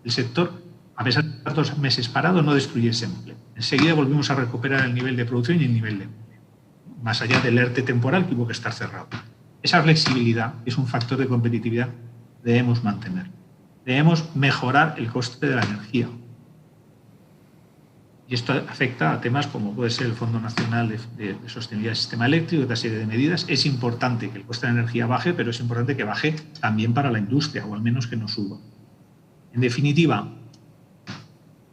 el sector, a pesar de estar 2 meses parado, no destruyese empleo. Enseguida volvimos a recuperar el nivel de producción y el nivel de empleo, más allá del ERTE temporal que hubo que estar cerrado. Esa flexibilidad, que es un factor de competitividad, debemos mantener. Debemos mejorar el coste de la energía. Y esto afecta a temas como puede ser el Fondo Nacional de Sostenibilidad del Sistema Eléctrico, otra serie de medidas. Es importante que el coste de la energía baje, pero es importante que baje también para la industria, o al menos que no suba. En definitiva,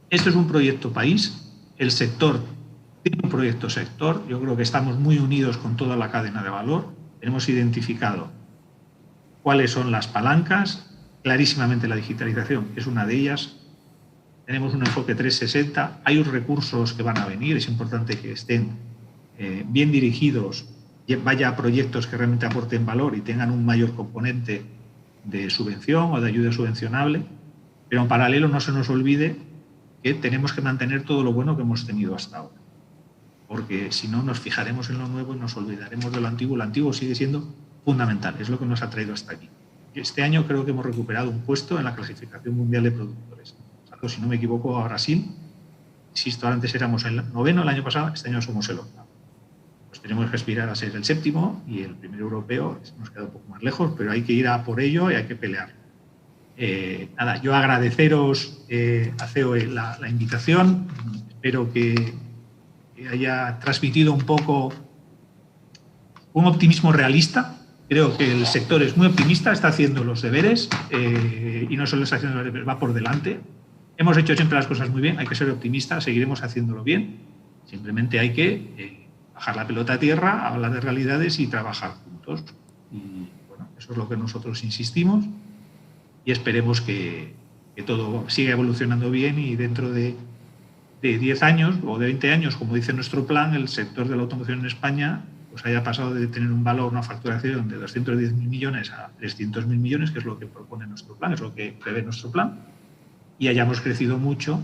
esto es un proyecto país. El sector tiene un proyecto sector. Yo creo que estamos muy unidos con toda la cadena de valor. Tenemos identificado cuáles son las palancas. Clarísimamente la digitalización es una de ellas. Tenemos un enfoque 360. Hay recursos que van a venir. Es importante que estén bien dirigidos, vaya a proyectos que realmente aporten valor y tengan un mayor componente de subvención o de ayuda subvencionable. Pero en paralelo no se nos olvide que tenemos que mantener todo lo bueno que hemos tenido hasta ahora. Porque si no, nos fijaremos en lo nuevo y nos olvidaremos de lo antiguo. Lo antiguo sigue siendo fundamental, es lo que nos ha traído hasta aquí. Este año creo que hemos recuperado un puesto en la clasificación mundial de productores. Salvo, si no me equivoco, a Brasil. Insisto, antes éramos el 9º el año pasado, este año somos el 8º. Pues tenemos que aspirar a ser el 7º y el primer europeo nos queda un poco más lejos, pero hay que ir a por ello y hay que pelear. Nada, yo agradeceros a COE la invitación. Espero que haya transmitido un poco un optimismo realista. Creo que el sector es muy optimista, está haciendo los deberes y no solo está haciendo los deberes, va por delante. Hemos hecho siempre las cosas muy bien, hay que ser optimistas, seguiremos haciéndolo bien. Simplemente hay que bajar la pelota a tierra, hablar de realidades y trabajar juntos. Y bueno, eso es lo que nosotros insistimos. Y esperemos que todo siga evolucionando bien y dentro de 10 años o de 20 años, como dice nuestro plan, el sector de la automoción en España pues haya pasado de tener un valor, una facturación de 210.000 millones a 300.000 millones, que es lo que propone nuestro plan, es lo que prevé nuestro plan, y hayamos crecido mucho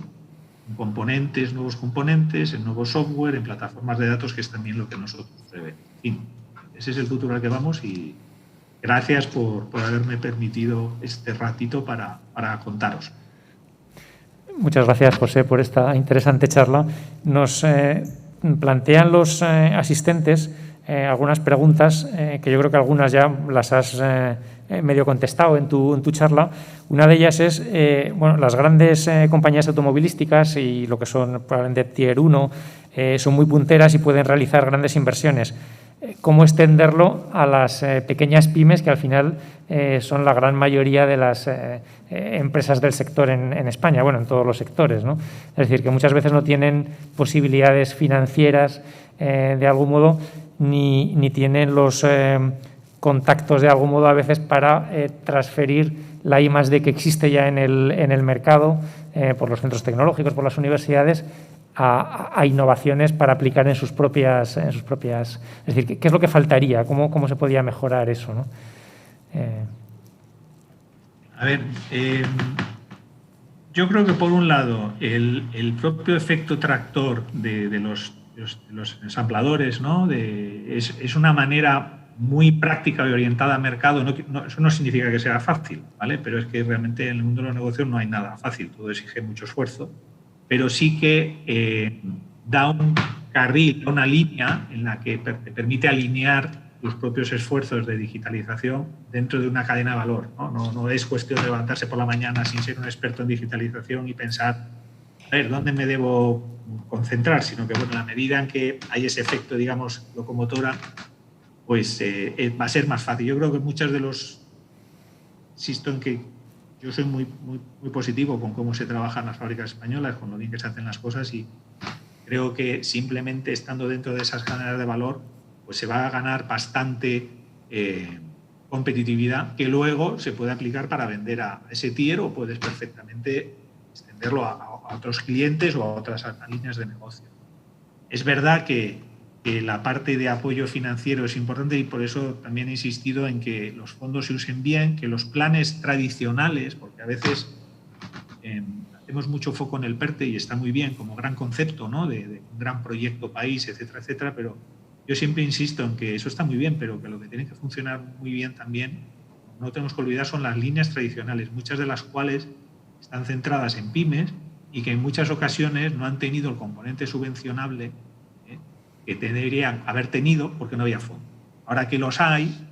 en componentes, nuevos componentes, en nuevo software, en plataformas de datos, que es también lo que nosotros prevemos. En fin, ese es el futuro al que vamos y gracias por haberme permitido este ratito para contaros. Muchas gracias, José, por esta interesante charla. Nos plantean los asistentes algunas preguntas que yo creo que algunas ya las has medio contestado en tu charla. Una de ellas es, bueno, las grandes compañías automovilísticas y lo que son probablemente Tier 1 son muy punteras y pueden realizar grandes inversiones. ¿Cómo extenderlo a las pequeñas pymes, que al final son la gran mayoría de las empresas del sector en España, bueno, en todos los sectores, ¿no? Es decir, que muchas veces no tienen posibilidades financieras de algún modo, ni tienen los contactos de algún modo a veces para transferir la I+D que existe ya en el mercado por los centros tecnológicos, por las universidades, a innovaciones para aplicar en sus propias. Es decir, ¿qué es lo que faltaría? ¿Cómo se podría mejorar eso, ¿no? A ver, yo creo que por un lado el propio efecto tractor de los ensambladores, ¿no? Es una manera muy práctica y orientada al mercado. Eso no significa que sea fácil, ¿vale? Pero es que realmente en el mundo de los negocios no hay nada fácil, todo exige mucho esfuerzo, pero sí que da un carril, una línea en la que te permite alinear los propios esfuerzos de digitalización dentro de una cadena de valor, ¿no? No es cuestión de levantarse por la mañana sin ser un experto en digitalización y pensar, a ver, ¿dónde me debo concentrar? Sino que, bueno, en la medida en que hay ese efecto, digamos, locomotora, pues va a ser más fácil. Yo creo que muchos de los... Insisto en que yo soy muy positivo con cómo se trabajan las fábricas españolas, con lo bien que se hacen las cosas, y creo que simplemente estando dentro de esas cadenas de valor, pues se va a ganar bastante competitividad que luego se puede aplicar para vender a ese tier, o puedes perfectamente extenderlo a otros clientes o a otras líneas de negocio. Es verdad que la parte de apoyo financiero es importante, y por eso también he insistido en que los fondos se usen bien, que los planes tradicionales, porque a veces hacemos mucho foco en el PERTE y está muy bien como gran concepto, ¿no? de un gran proyecto país, etcétera, etcétera, pero yo siempre insisto en que eso está muy bien, pero que lo que tiene que funcionar muy bien también, no tenemos que olvidar, son las líneas tradicionales, muchas de las cuales están centradas en pymes y que en muchas ocasiones no han tenido el componente subvencionable que deberían haber tenido porque no había fondo. Ahora que los hay,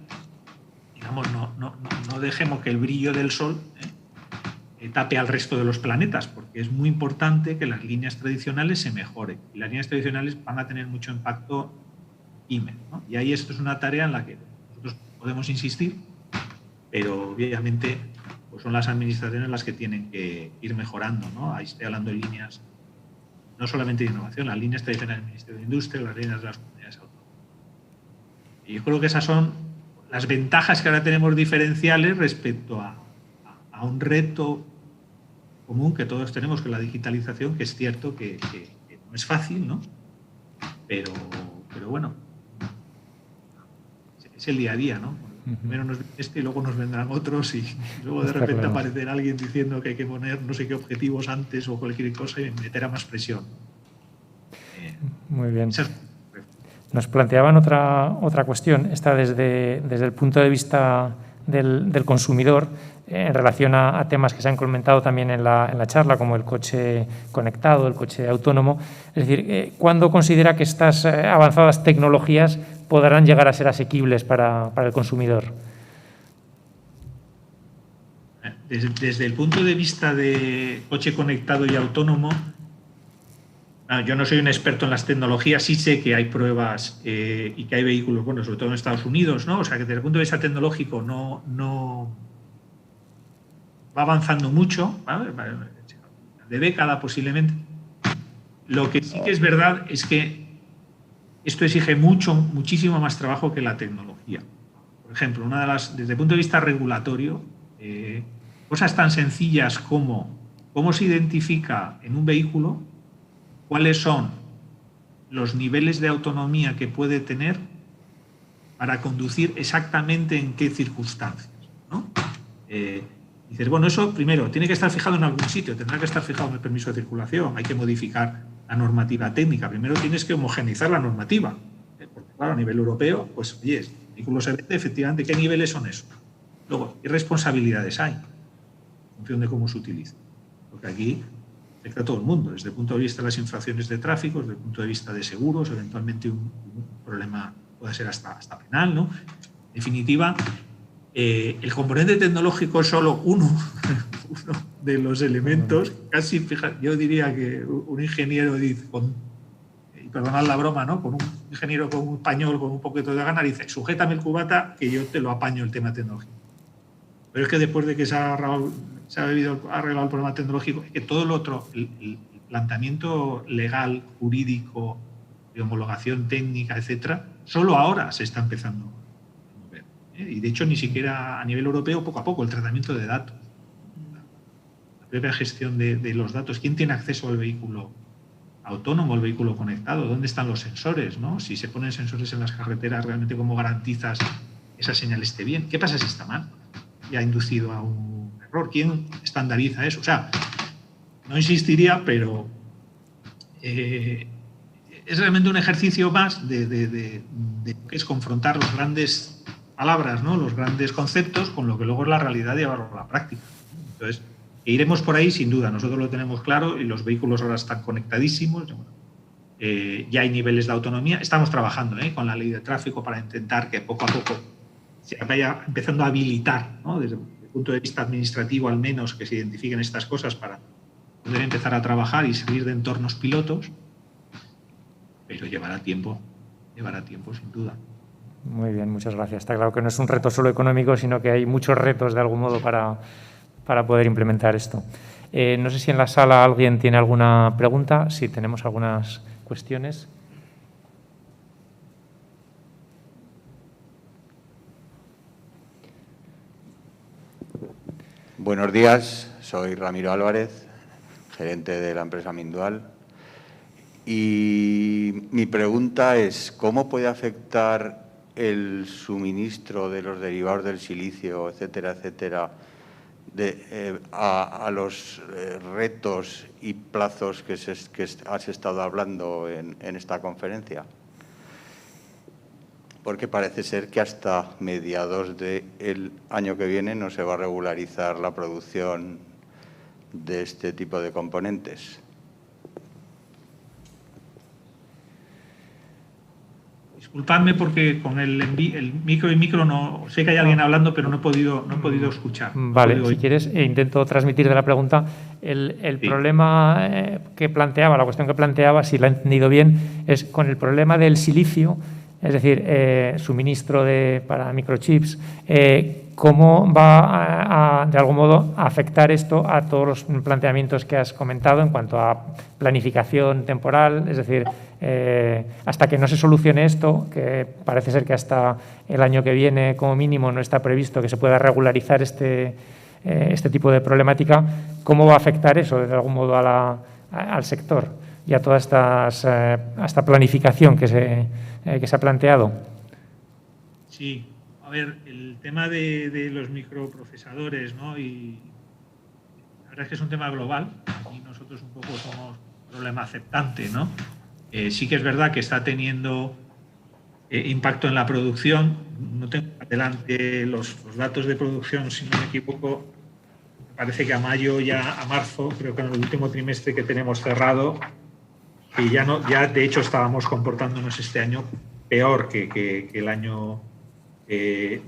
digamos, no dejemos que el brillo del sol tape al resto de los planetas, porque es muy importante que las líneas tradicionales se mejoren. Y las líneas tradicionales van a tener mucho impacto pyme, ¿no? Y ahí esto es una tarea en la que nosotros podemos insistir, pero obviamente pues son las administraciones las que tienen que ir mejorando, ¿no? Ahí estoy hablando de líneas, no solamente de innovación, las líneas tradicionales del Ministerio de Industria, las líneas de las comunidades autónomas. Y yo creo que esas son las ventajas que ahora tenemos diferenciales respecto a un reto común que todos tenemos, que es la digitalización, que es cierto que no es fácil, ¿no? Pero bueno, es el día a día, ¿no? Primero nos viene este y luego nos vendrán otros, y luego de repente aparecerá alguien diciendo que hay que poner no sé qué objetivos antes o cualquier cosa y meterá más presión. Muy bien. Nos planteaban otra cuestión, esta desde el punto de vista del consumidor, en relación a temas que se han comentado también en la charla, como el coche conectado, el coche autónomo. Es decir, ¿cuándo considera que estas avanzadas tecnologías podrán llegar a ser asequibles para el consumidor? Desde el punto de vista de coche conectado y autónomo, yo no soy un experto en las tecnologías, sí sé que hay pruebas y que hay vehículos, bueno, sobre todo en Estados Unidos, ¿no? O sea, que desde el punto de vista tecnológico no va avanzando mucho, ¿vale? De década posiblemente. Lo que sí que es verdad es que esto exige muchísimo más trabajo que la tecnología. Por ejemplo, desde el punto de vista regulatorio, cosas tan sencillas como cómo se identifica en un vehículo cuáles son los niveles de autonomía que puede tener para conducir exactamente en qué circunstancias, ¿no? Dices, bueno, eso primero tiene que estar fijado en algún sitio, tendrá que estar fijado en el permiso de circulación, hay que modificar la normativa técnica, primero tienes que homogeneizar la normativa, porque claro, a nivel europeo, pues oye, el vehículo se vende, efectivamente, ¿qué niveles son esos? Luego, ¿qué responsabilidades hay en función de cómo se utiliza? Porque aquí afecta a todo el mundo, desde el punto de vista de las infracciones de tráfico, desde el punto de vista de seguros, eventualmente un problema puede ser hasta penal, ¿no? En definitiva, el componente tecnológico es solo uno de los elementos. Casi, fíjate, yo diría que un ingeniero dice, y perdonad la broma, ¿no? Con un ingeniero con un pañol, con un poquito de ganas, dice, sujétame el cubata que yo te lo apaño el tema tecnológico. Pero es que después de que se ha arreglado el problema tecnológico, es que todo lo otro, el planteamiento legal, jurídico, de homologación técnica, etcétera, solo ahora se está empezando a mover. Y de hecho, ni siquiera a nivel europeo, poco a poco, el tratamiento de datos, la propia gestión de los datos. ¿Quién tiene acceso al vehículo autónomo, al vehículo conectado? ¿Dónde están los sensores, ¿no? Si se ponen sensores en las carreteras, realmente cómo garantizas esa señal esté bien. ¿Qué pasa si está mal? Y ha inducido a un error. ¿Quién estandariza eso? O sea, no insistiría, pero es realmente un ejercicio más de que es confrontar las grandes palabras, ¿no? Los grandes conceptos con lo que luego es la realidad y llevarlo a la práctica. Entonces, iremos por ahí sin duda. Nosotros lo tenemos claro y los vehículos ahora están conectadísimos. Ya hay niveles de autonomía. Estamos trabajando con la ley de tráfico para intentar que poco a poco se vaya empezando a habilitar, ¿no? Desde el punto de vista administrativo al menos, que se identifiquen estas cosas para poder empezar a trabajar y salir de entornos pilotos, pero llevará tiempo sin duda. Muy bien, muchas gracias. Está claro que no es un reto solo económico, sino que hay muchos retos de algún modo para poder implementar esto. No sé si en la sala alguien tiene alguna pregunta, si tenemos algunas cuestiones. Buenos días, soy Ramiro Álvarez, gerente de la empresa Mindual. Y mi pregunta es, ¿cómo puede afectar el suministro de los derivados del silicio, etcétera, etcétera, a los retos y plazos que has estado hablando en esta conferencia? Porque parece ser que hasta mediados del año que viene no se va a regularizar la producción de este tipo de componentes. Disculpadme porque con el micro no sé que hay alguien hablendo, pero no he podido escuchar. Vale, si quieres intento transmitir de la pregunta el problema que planteaba, la cuestión que planteaba, si la he entendido bien, es con el problema del silicio, es decir, suministro para microchips, ¿cómo va de algún modo a afectar esto a todos los planteamientos que has comentado en cuanto a planificación temporal? Es decir, hasta que no se solucione esto, que parece ser que hasta el año que viene como mínimo no está previsto que se pueda regularizar este tipo de problemática, ¿cómo va a afectar eso de algún modo al sector y a toda esta planificación que se ha planteado? Sí, a ver, el tema de los microprocesadores, ¿no? Y la verdad es que es un tema global y nosotros un poco somos problema aceptante, ¿no? Sí que es verdad que está teniendo impacto en la producción. No tengo adelante los datos de producción, si no me equivoco. Me parece que a marzo, creo que en el último trimestre que tenemos cerrado, y ya de hecho estábamos comportándonos este año peor que el año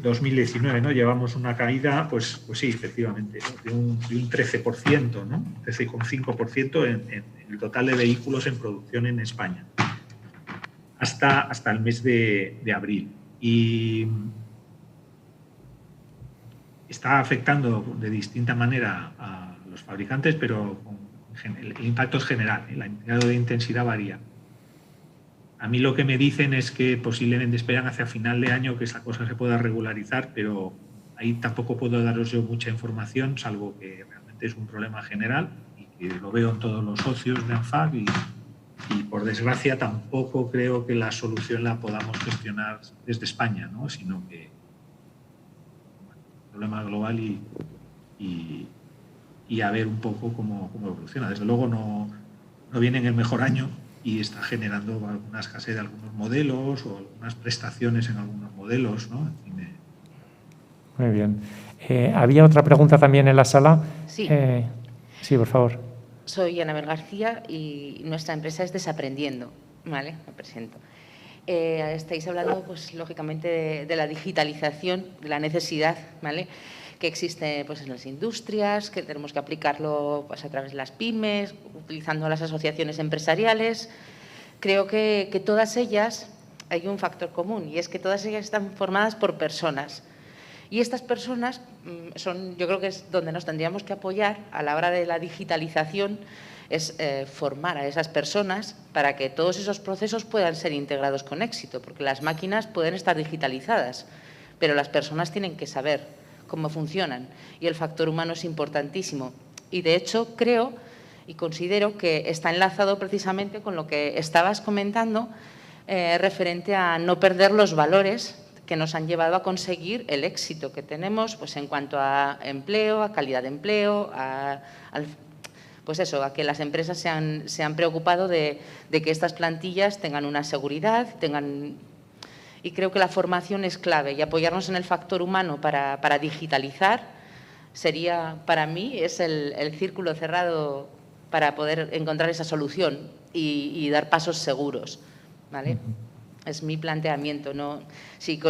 2019, ¿no? Llevamos una caída, pues sí, efectivamente, ¿no? de un 13%, ¿no? 13,5% en el total de vehículos en producción en España, hasta el mes de abril. Y está afectando de distinta manera a los fabricantes, pero el impacto es general, ¿eh? El grado de intensidad varía. A mí lo que me dicen es que posiblemente esperan hacia final de año que esa cosa se pueda regularizar, pero ahí tampoco puedo daros yo mucha información, salvo que realmente es un problema general y que lo veo en todos los socios de ANFAC y por desgracia tampoco creo que la solución la podamos gestionar desde España, ¿no? Sino que un problema global y a ver un poco cómo evoluciona. Desde luego no viene en el mejor año y está generando alguna escasez de algunos modelos o algunas prestaciones en algunos modelos, ¿no? Muy bien. ¿Había otra pregunta también en la sala? Sí. Sí, por favor. Soy Anabel García y nuestra empresa es Desaprendiendo, ¿vale? Me presento. Estáis hablando, pues, lógicamente, de la digitalización, de la necesidad, ¿vale?, que existe, pues, en las industrias, que tenemos que aplicarlo, pues, a través de las pymes, utilizando las asociaciones empresariales. Creo que todas ellas, hay un factor común, y es que todas ellas están formadas por personas. Y estas personas yo creo que es donde nos tendríamos que apoyar a la hora de la digitalización, es formar a esas personas para que todos esos procesos puedan ser integrados con éxito, porque las máquinas pueden estar digitalizadas, pero las personas tienen que saber cómo funcionan y el factor humano es importantísimo. Y, de hecho, creo y considero que está enlazado precisamente con lo que estabas comentando referente a no perder los valores que nos han llevado a conseguir el éxito que tenemos pues, en cuanto a empleo, a calidad de empleo, pues eso, a que las empresas se han preocupado de que estas plantillas tengan una seguridad, y creo que la formación es clave y apoyarnos en el factor humano para digitalizar sería, para mí, es el círculo cerrado para poder encontrar esa solución y dar pasos seguros, ¿vale? Es mi planteamiento, ¿no? Si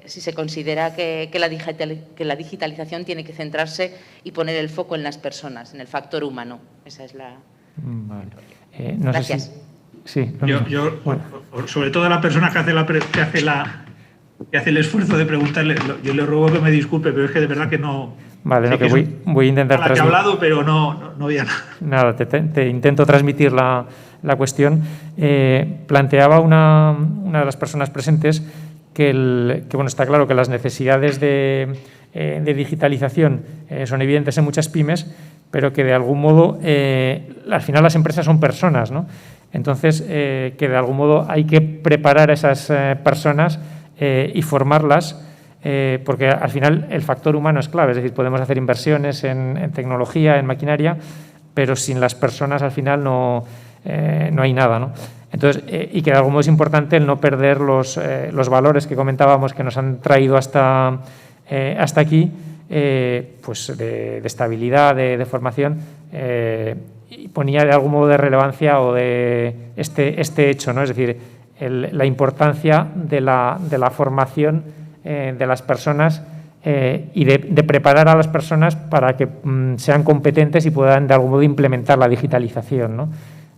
se considera que la digitalización tiene que centrarse y poner el foco en las personas, en el factor humano. Esa es la… Vale. No gracias. Sé si… Sí. Yo sobre todo a la persona que hace el esfuerzo de preguntarle, yo le ruego que me disculpe, pero es que de verdad que no… Vale, no, que voy a intentar… Que he hablado, pero no había nada. Nada, te intento transmitir la cuestión. Planteaba una de las personas presentes que bueno, está claro que las necesidades de digitalización son evidentes en muchas pymes, pero que de algún modo, al final las empresas son personas, ¿no? Entonces, que de algún modo hay que preparar a esas personas y formarlas, porque al final el factor humano es clave, es decir, podemos hacer inversiones en tecnología, en maquinaria, pero sin las personas al final no hay nada, ¿no? Entonces, y que de algún modo es importante el no perder los valores que comentábamos que nos han traído hasta aquí, pues de estabilidad, de formación, y ponía de algún modo de relevancia o de este hecho, ¿no? Es decir, la importancia de la formación de las personas y de preparar a las personas para que sean competentes y puedan de algún modo implementar la digitalización, ¿no?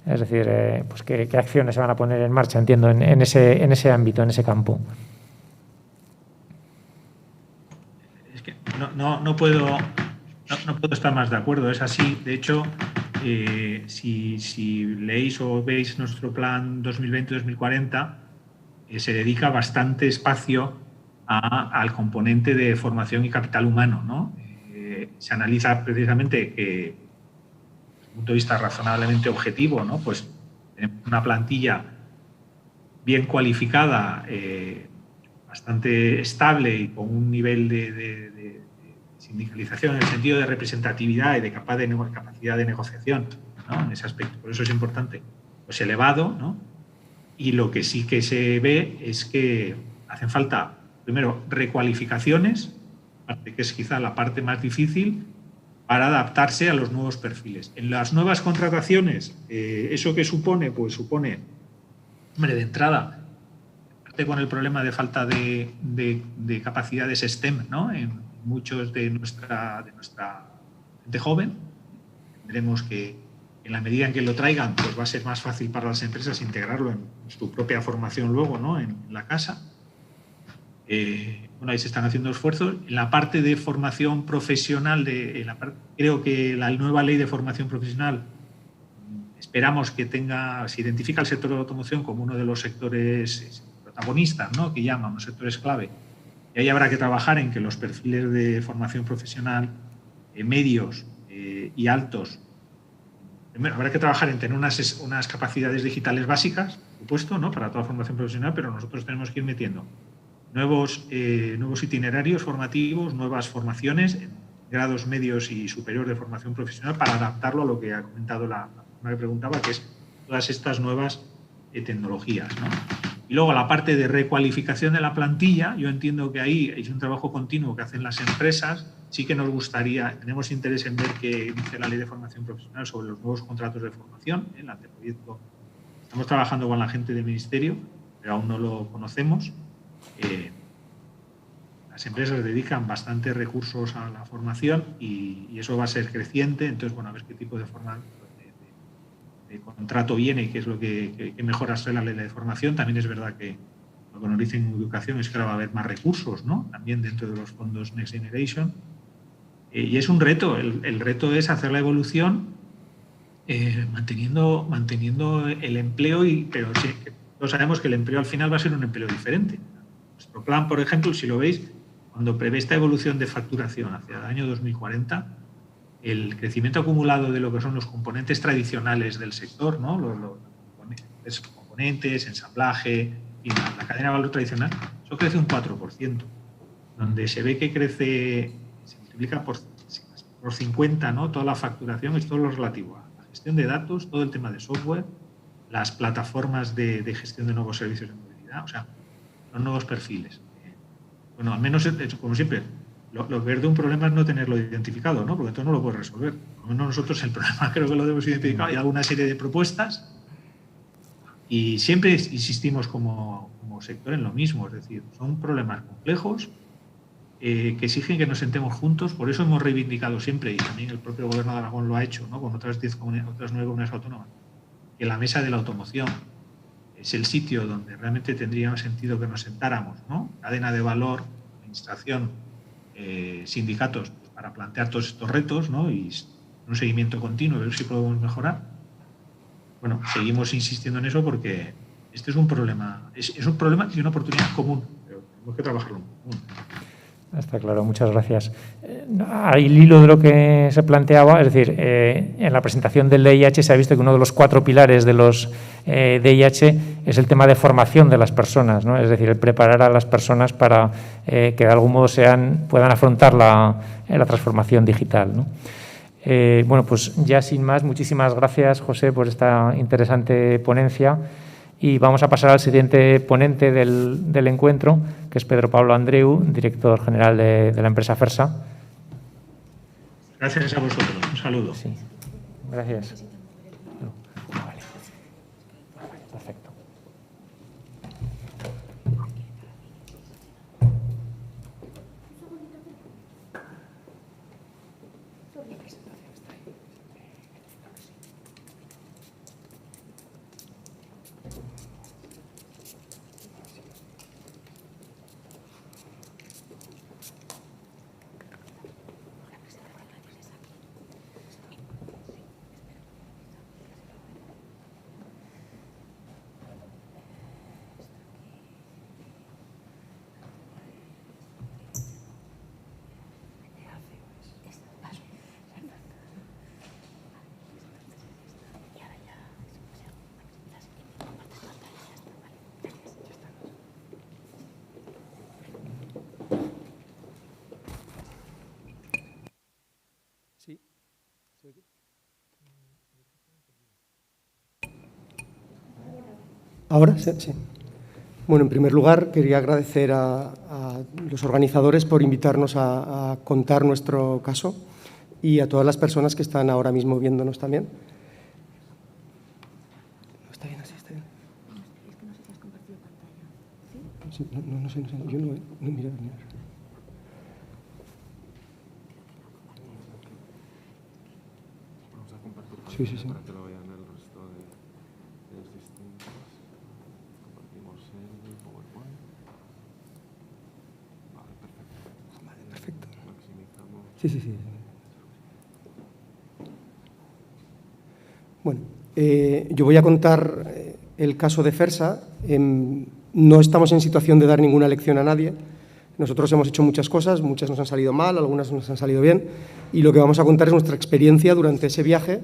Es decir, pues qué acciones se van a poner en marcha, entiendo, en ese ámbito, en ese campo. Es que no puedo estar más de acuerdo, es así. De hecho, si leéis o veis nuestro plan 2020-2040, se dedica bastante espacio al componente de formación y capital humano, ¿no? Se analiza precisamente que, desde un punto de vista razonablemente objetivo, ¿no? Pues tenemos una plantilla bien cualificada, bastante estable y con un nivel de sindicalización en el sentido de representatividad y de capacidad de negociación, ¿no? En ese aspecto. Por eso es importante, pues elevado, ¿no? Y lo que sí que se ve es que hacen falta, primero, recualificaciones, que es quizá la parte más difícil, para adaptarse a los nuevos perfiles. En las nuevas contrataciones, ¿eso qué supone? Pues supone, hombre, de entrada, con el problema de falta de capacidades STEM, ¿no? En muchos de nuestra gente joven. Tendremos que, en la medida en que lo traigan, pues va a ser más fácil para las empresas integrarlo en su propia formación luego, ¿no? En la casa. Bueno, ahí se están haciendo esfuerzos. En la parte de formación profesional, creo que la nueva ley de formación profesional, esperamos que se identifica el sector de la automoción como uno de los sectores protagonistas, ¿no? Que llaman los sectores clave. Y ahí habrá que trabajar en que los perfiles de formación profesional medios y altos, primero habrá que trabajar en tener unas capacidades digitales básicas, por supuesto, ¿no? Para toda formación profesional, pero nosotros tenemos que ir metiendo nuevos itinerarios formativos, nuevas formaciones en grados medios y superior de formación profesional para adaptarlo a lo que ha comentado la persona que preguntaba, que es todas estas nuevas tecnologías, ¿no? Y luego la parte de recualificación de la plantilla, yo entiendo que ahí es un trabajo continuo que hacen las empresas. Sí que nos gustaría, tenemos interés en ver qué dice la ley de formación profesional sobre los nuevos contratos de formación. El anteproyecto, estamos trabajando con la gente del Ministerio, pero aún no lo conocemos. Las empresas dedican bastantes recursos a la formación y eso va a ser creciente. Entonces, bueno, a ver qué tipo de contrato viene y qué es lo que mejoras trae la ley de formación. También es verdad que lo que nos dicen en educación es que ahora va a haber más recursos, ¿no? También dentro de los fondos Next Generation. Y es un reto. El reto es hacer la evolución manteniendo el empleo, pero sí, todos sabemos que el empleo al final va a ser un empleo diferente. Nuestro plan, por ejemplo, si lo veis, cuando prevé esta evolución de facturación hacia el año 2040, el crecimiento acumulado de lo que son los componentes tradicionales del sector, ¿no? Los componentes, ensamblaje y la cadena de valor tradicional, eso crece un 4%, donde se ve que crece, se multiplica por 50, ¿no? Toda la facturación, es todo lo relativo a la gestión de datos, todo el tema de software, las plataformas de gestión de nuevos servicios de movilidad, o sea, los nuevos perfiles. Bueno, al menos, como siempre, lo peor de un problema es no tenerlo identificado, ¿no? Porque entonces no lo puedes resolver. Por lo menos nosotros el problema creo que lo hemos identificado. Hay alguna serie de propuestas y siempre insistimos como sector en lo mismo. Es decir, son problemas complejos que exigen que nos sentemos juntos. Por eso hemos reivindicado siempre, y también el propio Gobierno de Aragón lo ha hecho, ¿no? Con otras 9 comunidades autónomas, que la mesa de la automoción es el sitio donde realmente tendría sentido que nos sentáramos, ¿no? Cadena de valor, administración, sindicatos, para plantear todos estos retos, ¿no? Y un seguimiento continuo, ver si podemos mejorar. Bueno, seguimos insistiendo en eso porque este es un problema, es un problema y una oportunidad común, pero tenemos que trabajarlo en común. Está claro, muchas gracias. Al hilo de lo que se planteaba, es decir, en la presentación del DIH se ha visto que uno de los 4 pilares de los DIH es el tema de formación de las personas, ¿no? Es decir, el preparar a las personas para que de algún modo puedan afrontar la transformación digital, ¿no? Bueno, pues ya sin más, muchísimas gracias, José, por esta interesante ponencia. Y vamos a pasar al siguiente ponente del encuentro, que es Pedro Pablo Andreu, director general de la empresa Fersa. Gracias a vosotros. Un saludo. Sí, gracias. Vale. Perfecto. ¿Ahora? Sí. Bueno, en primer lugar, quería agradecer a los organizadores por invitarnos a contar nuestro caso y a todas las personas que están ahora mismo viéndonos también. ¿Está bien así? ¿Está bien? Es que no sé si has compartido pantalla. ¿Sí? Sí, no sé. Yo no, mira. Vamos a compartir Sí. para que lo vean el resto de los distintos. Compartimos el PowerPoint. Vale, perfecto. Maximizamos. Sí. Bueno, yo voy a contar el caso de Fersa. No estamos en situación de dar ninguna lección a nadie. Nosotros hemos hecho muchas cosas, muchas nos han salido mal, algunas nos han salido bien, y lo que vamos a contar es nuestra experiencia durante ese viaje,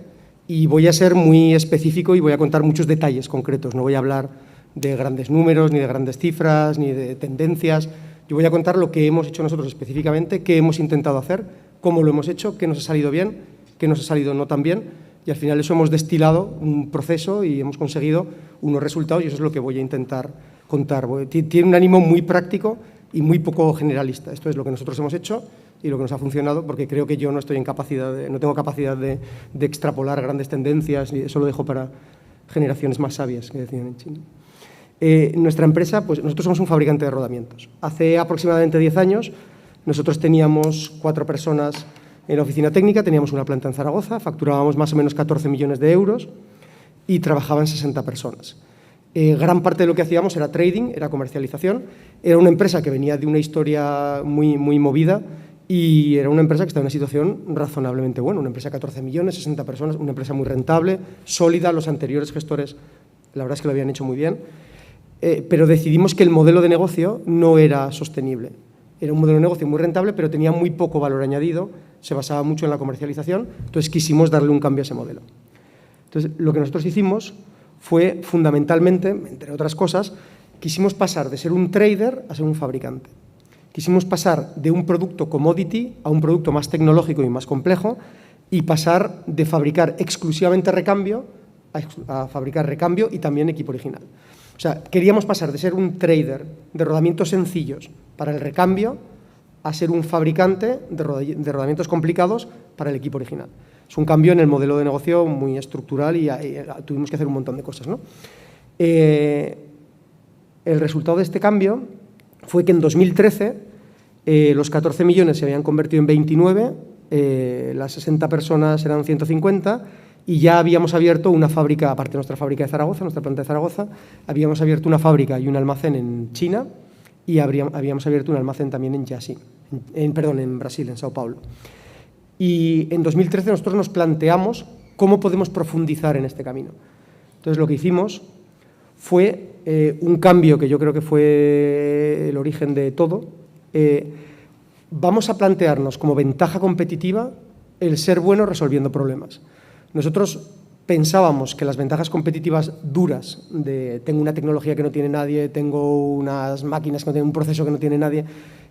y voy a ser muy específico y voy a contar muchos detalles concretos. No voy a hablar de grandes números, ni de grandes cifras, ni de tendencias. Yo voy a contar lo que hemos hecho nosotros específicamente, qué hemos intentado hacer, cómo lo hemos hecho, qué nos ha salido bien, qué nos ha salido no tan bien, y al final eso hemos destilado un proceso y hemos conseguido unos resultados, y eso es lo que voy a intentar contar. Tiene un ánimo muy práctico y muy poco generalista. Esto es lo que nosotros hemos hecho y lo que nos ha funcionado, porque creo que yo no tengo capacidad de extrapolar grandes tendencias, y eso lo dejo para generaciones más sabias, que decían en China. Nuestra empresa, pues nosotros somos un fabricante de rodamientos. Hace aproximadamente 10 años nosotros teníamos 4 personas en la oficina técnica, teníamos una planta en Zaragoza, facturábamos más o menos 14 millones de euros y trabajaban 60 personas. Gran parte de lo que hacíamos era trading, era comercialización. Era una empresa que venía de una historia muy movida y era una empresa que estaba en una situación razonablemente buena. Una empresa de 14 millones, 60 personas, una empresa muy rentable, sólida. Los anteriores gestores, la verdad es que lo habían hecho muy bien. Pero decidimos que el modelo de negocio no era sostenible. Era un modelo de negocio muy rentable, pero tenía muy poco valor añadido, se basaba mucho en la comercialización, entonces quisimos darle un cambio a ese modelo. Entonces, lo que nosotros hicimos fue fundamentalmente, entre otras cosas, quisimos pasar de ser un trader a ser un fabricante. Quisimos pasar de un producto commodity a un producto más tecnológico y más complejo y pasar de fabricar exclusivamente recambio a fabricar recambio y también equipo original. O sea, queríamos pasar de ser un trader de rodamientos sencillos para el recambio a ser un fabricante de rodamientos complicados para el equipo original. Es un cambio en el modelo de negocio muy estructural y tuvimos que hacer un montón de cosas, ¿no? El resultado de este cambio fue que en 2013 los 14 millones se habían convertido en 29, las 60 personas eran 150 y ya habíamos abierto una fábrica, aparte de nuestra fábrica de Zaragoza, nuestra planta de Zaragoza, habíamos abierto una fábrica y un almacén en China y habíamos abierto un almacén también en en Brasil, en Sao Paulo. Y en 2013 nosotros nos planteamos cómo podemos profundizar en este camino. Entonces lo que hicimos fue un cambio que yo creo que fue el origen de todo. Vamos a plantearnos como ventaja competitiva el ser bueno resolviendo problemas. Nosotros pensábamos que las ventajas competitivas duras de tengo una tecnología que no tiene nadie, tengo unas máquinas que no tienen un proceso que no tiene nadie,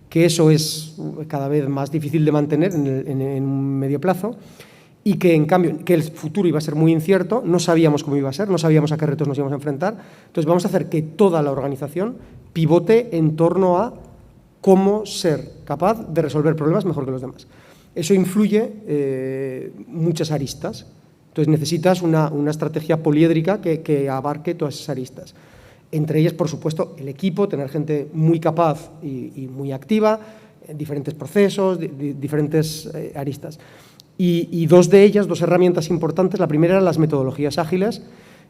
que eso es cada vez más difícil de mantener en un medio plazo y que en cambio que el futuro iba a ser muy incierto, no sabíamos cómo iba a ser, no sabíamos a qué retos nos íbamos a enfrentar. Entonces vamos a hacer que toda la organización pivote en torno a cómo ser capaz de resolver problemas mejor que los demás. Eso influye muchas aristas. Entonces necesitas una estrategia poliédrica que abarque todas esas aristas. Entre ellas, por supuesto, el equipo, tener gente muy capaz y muy activa, diferentes procesos, diferentes aristas. Y dos de ellas, dos herramientas importantes, la primera eran las metodologías ágiles,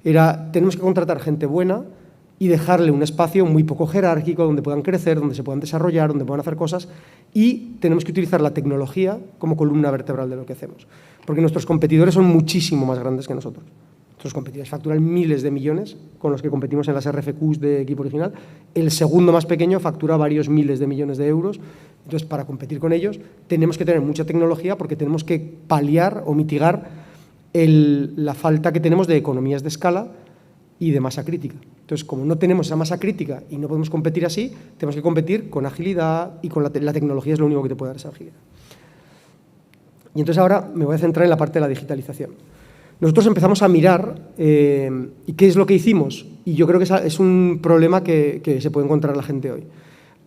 tenemos que contratar gente buena y dejarle un espacio muy poco jerárquico donde puedan crecer, donde se puedan desarrollar, donde puedan hacer cosas y tenemos que utilizar la tecnología como columna vertebral de lo que hacemos. Porque nuestros competidores son muchísimo más grandes que nosotros. Nuestros competidores facturan miles de millones con los que competimos en las RFQs de equipo original. El segundo más pequeño factura varios miles de millones de euros. Entonces, para competir con ellos tenemos que tener mucha tecnología porque tenemos que paliar o mitigar la falta que tenemos de economías de escala y de masa crítica. Entonces, como no tenemos esa masa crítica y no podemos competir así, tenemos que competir con agilidad y con la tecnología es lo único que te puede dar esa agilidad. Y entonces ahora me voy a centrar en la parte de la digitalización. Nosotros empezamos a mirar y qué es lo que hicimos y yo creo que es un problema que se puede encontrar la gente hoy.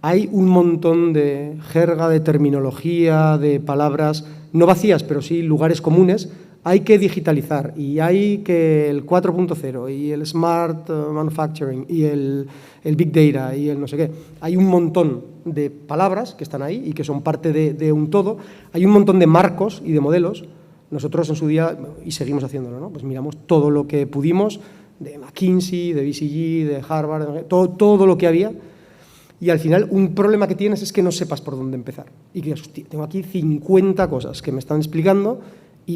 Hay un montón de jerga, de terminología, de palabras, no vacías, pero sí lugares comunes. Hay que digitalizar y hay que el 4.0 y el Smart Manufacturing y el Big Data y el no sé qué. Hay un montón de palabras que están ahí y que son parte de un todo. Hay un montón de marcos y de modelos. Nosotros en su día, y seguimos haciéndolo, ¿no? Pues miramos todo lo que pudimos de McKinsey, de BCG, de Harvard, todo lo que había. Y al final un problema que tienes es que no sepas por dónde empezar. Y que hostia, tengo aquí 50 cosas que me están explicando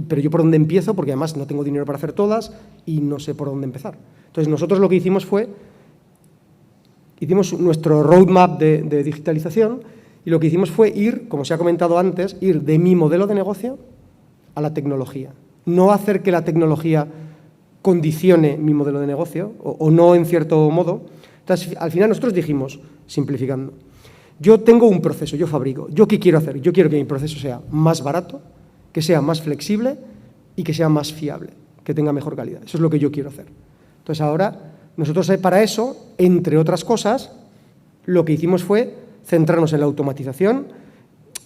pero yo por dónde empiezo, porque además no tengo dinero para hacer todas y no sé por dónde empezar. Entonces nosotros lo que hicimos hicimos nuestro roadmap de digitalización y lo que hicimos fue como se ha comentado antes, ir de mi modelo de negocio a la tecnología. No hacer que la tecnología condicione mi modelo de negocio o no en cierto modo. Entonces al final nosotros dijimos, simplificando, yo tengo un proceso, yo fabrico, ¿yo qué quiero hacer? Yo quiero que mi proceso sea más barato, que sea más flexible y que sea más fiable, que tenga mejor calidad. Eso es lo que yo quiero hacer. Entonces ahora, nosotros para eso, entre otras cosas, lo que hicimos fue centrarnos en la automatización.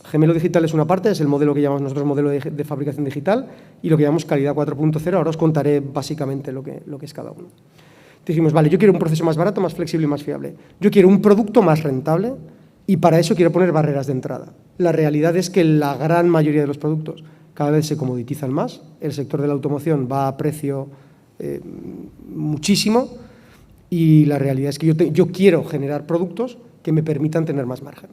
Gemelo digital es una parte, es el modelo que llamamos nosotros modelo de fabricación digital y lo que llamamos calidad 4.0. Ahora os contaré básicamente lo que es cada uno. Dijimos, vale, yo quiero un proceso más barato, más flexible y más fiable. Yo quiero un producto más rentable y para eso quiero poner barreras de entrada. La realidad es que la gran mayoría de los productos cada vez se comoditizan más, el sector de la automoción va a precio muchísimo y la realidad es que yo quiero generar productos que me permitan tener más margen.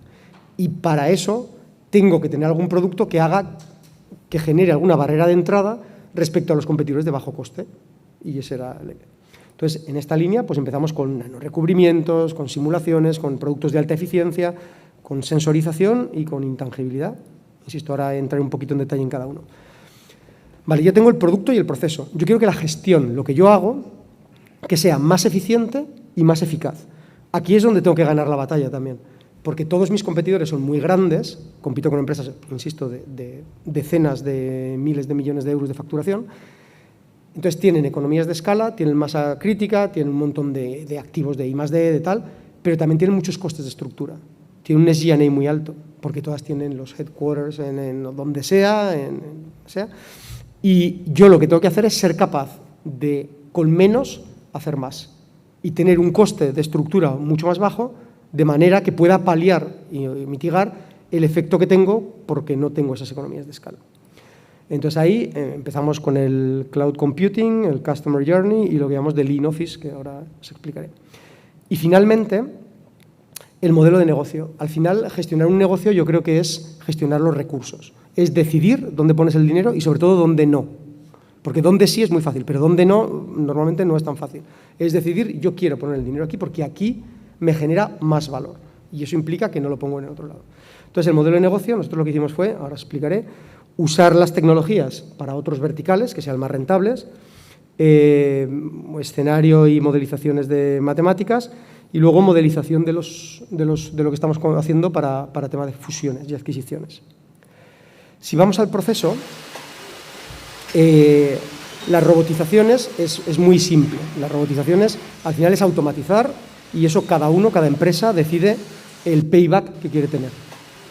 Y para eso tengo que tener algún producto que genere alguna barrera de entrada respecto a los competidores de bajo coste. Y ese era Entonces, en esta línea pues empezamos con nanorecubrimientos, con simulaciones, con productos de alta eficiencia, con sensorización y con intangibilidad. Insisto, ahora entraré un poquito en detalle en cada uno. Vale, ya tengo el producto y el proceso. Yo quiero que la gestión, lo que yo hago, que sea más eficiente y más eficaz. Aquí es donde tengo que ganar la batalla también, porque todos mis competidores son muy grandes, compito con empresas, insisto, de decenas de miles de millones de euros de facturación. Entonces tienen economías de escala, tienen masa crítica, tienen un montón de activos de I+D, de tal, pero también tienen muchos costes de estructura. Tienen un SG&A muy alto, porque todas tienen los headquarters en donde sea, y yo lo que tengo que hacer es ser capaz de, con menos, hacer más y tener un coste de estructura mucho más bajo, de manera que pueda paliar y mitigar el efecto que tengo porque no tengo esas economías de escala. Entonces ahí empezamos con el Cloud Computing, el Customer Journey y lo que llamamos de Lean Office, que ahora os explicaré. Y finalmente, el modelo de negocio. Al final, gestionar un negocio yo creo que es gestionar los recursos. Es decidir dónde pones el dinero y sobre todo dónde no. Porque dónde sí es muy fácil, pero dónde no, normalmente no es tan fácil. Es decidir, yo quiero poner el dinero aquí porque aquí me genera más valor. Y eso implica que no lo pongo en el otro lado. Entonces, el modelo de negocio, nosotros lo que hicimos fue, ahora os explicaré, usar las tecnologías para otros verticales que sean más rentables, escenario y modelizaciones de matemáticas, y luego modelización de lo que estamos haciendo para temas de fusiones y adquisiciones. Si vamos al proceso, las robotizaciones es muy simple. Las robotizaciones al final es automatizar y eso cada empresa decide el payback que quiere tener.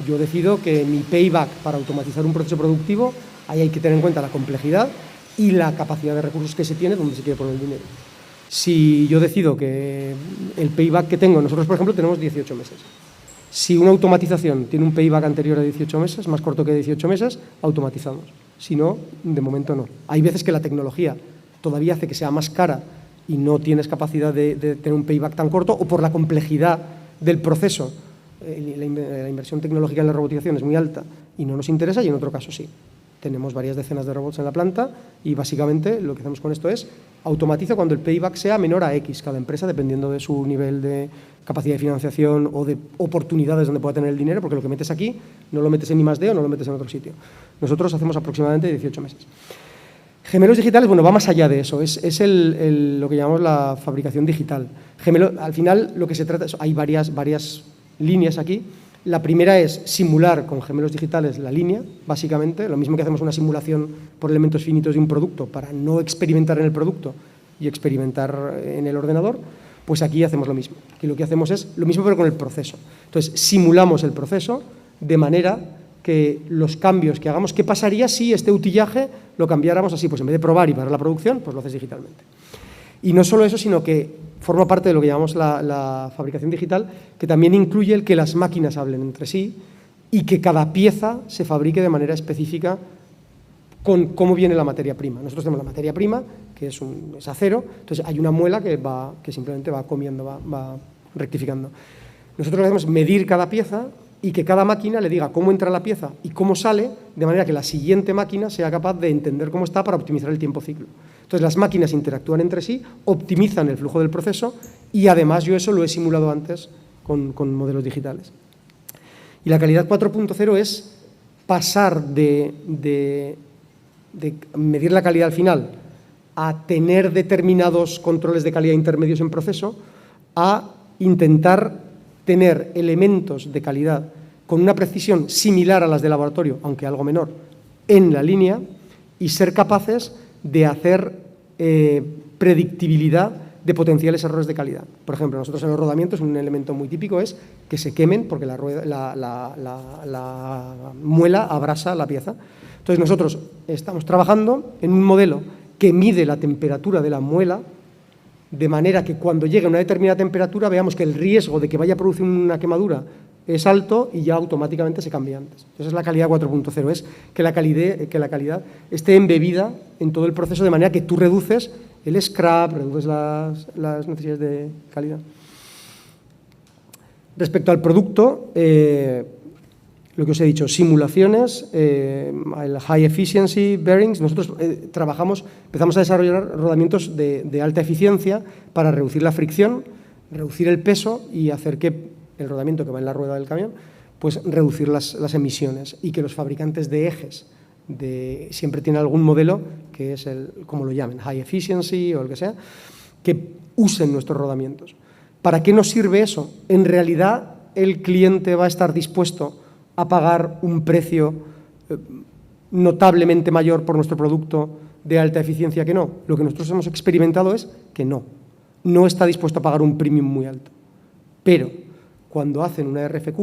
Yo decido que mi payback para automatizar un proceso productivo, ahí hay que tener en cuenta la complejidad y la capacidad de recursos que se tiene donde se quiere poner el dinero. Si yo decido que el payback que tengo, nosotros por ejemplo tenemos 18 meses. Si una automatización tiene un payback anterior a 18 meses, más corto que 18 meses, automatizamos. Si no, de momento no. Hay veces que la tecnología todavía hace que sea más cara y no tienes capacidad de tener un payback tan corto, o por la complejidad del proceso, la inversión tecnológica en la robotización es muy alta y no nos interesa, y en otro caso sí. Tenemos varias decenas de robots en la planta y básicamente lo que hacemos con esto es automatizo cuando el payback sea menor a X, cada empresa dependiendo de su nivel de capacidad de financiación o de oportunidades donde pueda tener el dinero, porque lo que metes aquí no lo metes en I+D o no lo metes en otro sitio. Nosotros hacemos aproximadamente 18 meses. Gemelos digitales, bueno, va más allá de eso, es lo que llamamos la fabricación digital. Al final lo que se trata es, hay varias líneas aquí. La primera es simular con gemelos digitales la línea, básicamente, lo mismo que hacemos una simulación por elementos finitos de un producto para no experimentar en el producto y experimentar en el ordenador, pues aquí hacemos lo mismo. Aquí lo que hacemos es lo mismo pero con el proceso. Entonces, simulamos el proceso de manera que los cambios que hagamos, ¿qué pasaría si este utillaje lo cambiáramos así? Pues en vez de probar y parar la producción, pues lo haces digitalmente. Y no solo eso, sino que forma parte de lo que llamamos la fabricación digital, que también incluye el que las máquinas hablen entre sí y que cada pieza se fabrique de manera específica con cómo viene la materia prima. Nosotros tenemos la materia prima, que es acero, entonces hay una muela que simplemente va comiendo, va rectificando. Nosotros lo que hacemos es medir cada pieza y que cada máquina le diga cómo entra la pieza y cómo sale, de manera que la siguiente máquina sea capaz de entender cómo está para optimizar el tiempo ciclo. Entonces, las máquinas interactúan entre sí, optimizan el flujo del proceso y, además, yo eso lo he simulado antes con modelos digitales. Y la calidad 4.0 es pasar de medir la calidad al final a tener determinados controles de calidad intermedios en proceso a intentar tener elementos de calidad con una precisión similar a las de laboratorio, aunque algo menor, en la línea y ser capaces de hacer predictibilidad de potenciales errores de calidad. Por ejemplo, nosotros en los rodamientos un elemento muy típico es que se quemen porque la muela abrasa la pieza. Entonces nosotros estamos trabajando en un modelo que mide la temperatura de la muela de manera que cuando llegue a una determinada temperatura veamos que el riesgo de que vaya a producir una quemadura es alto y ya automáticamente se cambia antes. Esa es la calidad 4.0, es que la calidad esté embebida en todo el proceso de manera que tú reduces el scrap, reduces las necesidades de calidad. Respecto al producto, lo que os he dicho, simulaciones, el High Efficiency Bearings, nosotros empezamos a desarrollar rodamientos de alta eficiencia para reducir la fricción, reducir el peso y hacer que el rodamiento que va en la rueda del camión, pues reducir las emisiones y que los fabricantes de ejes siempre tienen algún modelo que es como lo llamen, High Efficiency o el que sea, que usen nuestros rodamientos. ¿Para qué nos sirve eso? En realidad, el cliente va a estar dispuesto a pagar un precio notablemente mayor por nuestro producto de alta eficiencia que no. Lo que nosotros hemos experimentado es que no está dispuesto a pagar un premium muy alto. Pero cuando hacen una RFQ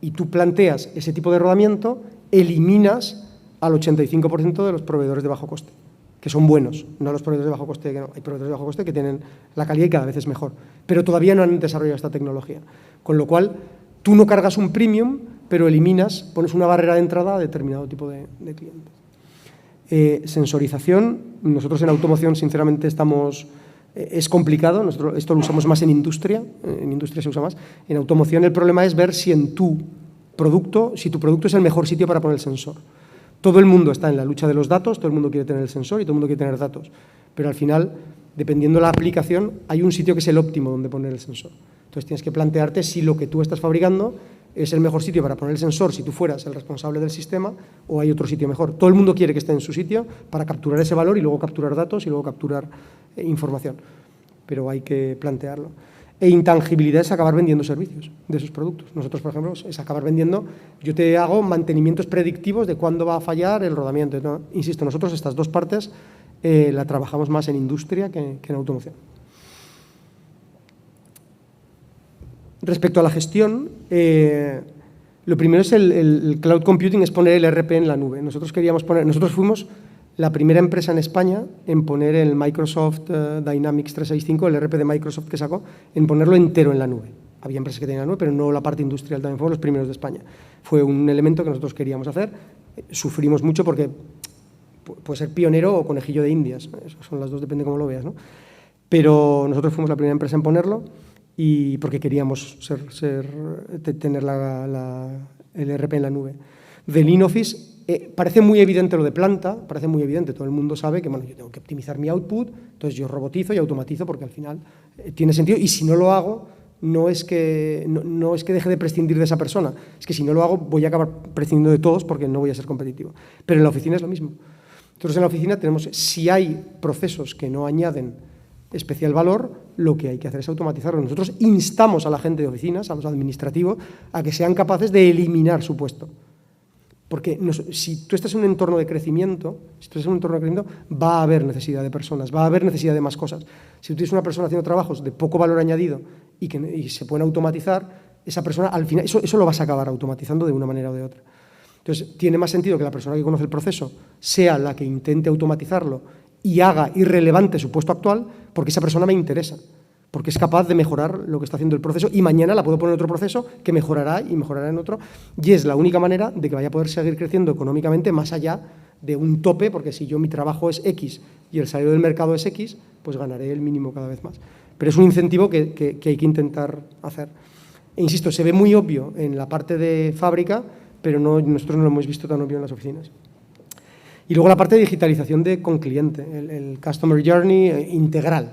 y tú planteas ese tipo de rodamiento, eliminas al 85% de los proveedores de bajo coste, que son buenos, no los proveedores de bajo coste que no. Hay proveedores de bajo coste que tienen la calidad y cada vez es mejor, pero todavía no han desarrollado esta tecnología. Con lo cual, tú no cargas un premium, pero eliminas, pones una barrera de entrada a determinado tipo de clientes. Sensorización, nosotros en automoción sinceramente es complicado, nosotros esto lo usamos más en industria se usa más. En automoción el problema es ver si tu producto es el mejor sitio para poner el sensor. Todo el mundo está en la lucha de los datos, todo el mundo quiere tener el sensor y todo el mundo quiere tener datos, pero al final, dependiendo de la aplicación, hay un sitio que es el óptimo donde poner el sensor. Entonces tienes que plantearte si lo que tú estás fabricando es el mejor sitio para poner el sensor si tú fueras el responsable del sistema o hay otro sitio mejor. Todo el mundo quiere que esté en su sitio para capturar ese valor y luego capturar datos y luego capturar información, pero hay que plantearlo. E intangibilidad es acabar vendiendo servicios de esos productos. Nosotros, por ejemplo, es acabar vendiendo, yo te hago mantenimientos predictivos de cuándo va a fallar el rodamiento, ¿no? Insisto, nosotros estas dos partes la trabajamos más en industria que en automoción. Respecto a la gestión, lo primero es el cloud computing, es poner el ERP en la nube. Nosotros fuimos la primera empresa en España en poner el Microsoft Dynamics 365, el ERP de Microsoft que sacó, en ponerlo entero en la nube. Había empresas que tenían la nube, pero no la parte industrial, también fuimos los primeros de España. Fue un elemento que nosotros queríamos hacer. Sufrimos mucho porque puede ser pionero o conejillo de indias. Esas son las dos, depende cómo lo veas, ¿no? Pero nosotros fuimos la primera empresa en ponerlo y porque queríamos tener el ERP en la nube. De Lean Office, parece muy evidente lo de planta, parece muy evidente, todo el mundo sabe que bueno, yo tengo que optimizar mi output, entonces yo robotizo y automatizo porque al final tiene sentido y si no lo hago, no es que deje de prescindir de esa persona, es que si no lo hago voy a acabar prescindiendo de todos porque no voy a ser competitivo. Pero en la oficina es lo mismo. Entonces en la oficina tenemos, si hay procesos que no añaden especial valor, lo que hay que hacer es automatizarlo. Nosotros instamos a la gente de oficinas, a los administrativos, a que sean capaces de eliminar su puesto. Porque si tú estás en un entorno de crecimiento, va a haber necesidad de personas, va a haber necesidad de más cosas. Si tú tienes una persona haciendo trabajos de poco valor añadido y se pueden automatizar, esa persona al final, eso lo vas a acabar automatizando de una manera o de otra. Entonces, tiene más sentido que la persona que conoce el proceso sea la que intente automatizarlo y haga irrelevante su puesto actual, porque esa persona me interesa, porque es capaz de mejorar lo que está haciendo el proceso y mañana la puedo poner en otro proceso que mejorará y mejorará en otro, y es la única manera de que vaya a poder seguir creciendo económicamente más allá de un tope, porque si yo mi trabajo es X y el salario del mercado es X, pues ganaré el mínimo cada vez más. Pero es un incentivo que hay que intentar hacer. E insisto, se ve muy obvio en la parte de fábrica, pero nosotros no lo hemos visto tan obvio en las oficinas. Y luego la parte de digitalización con cliente, el Customer Journey integral,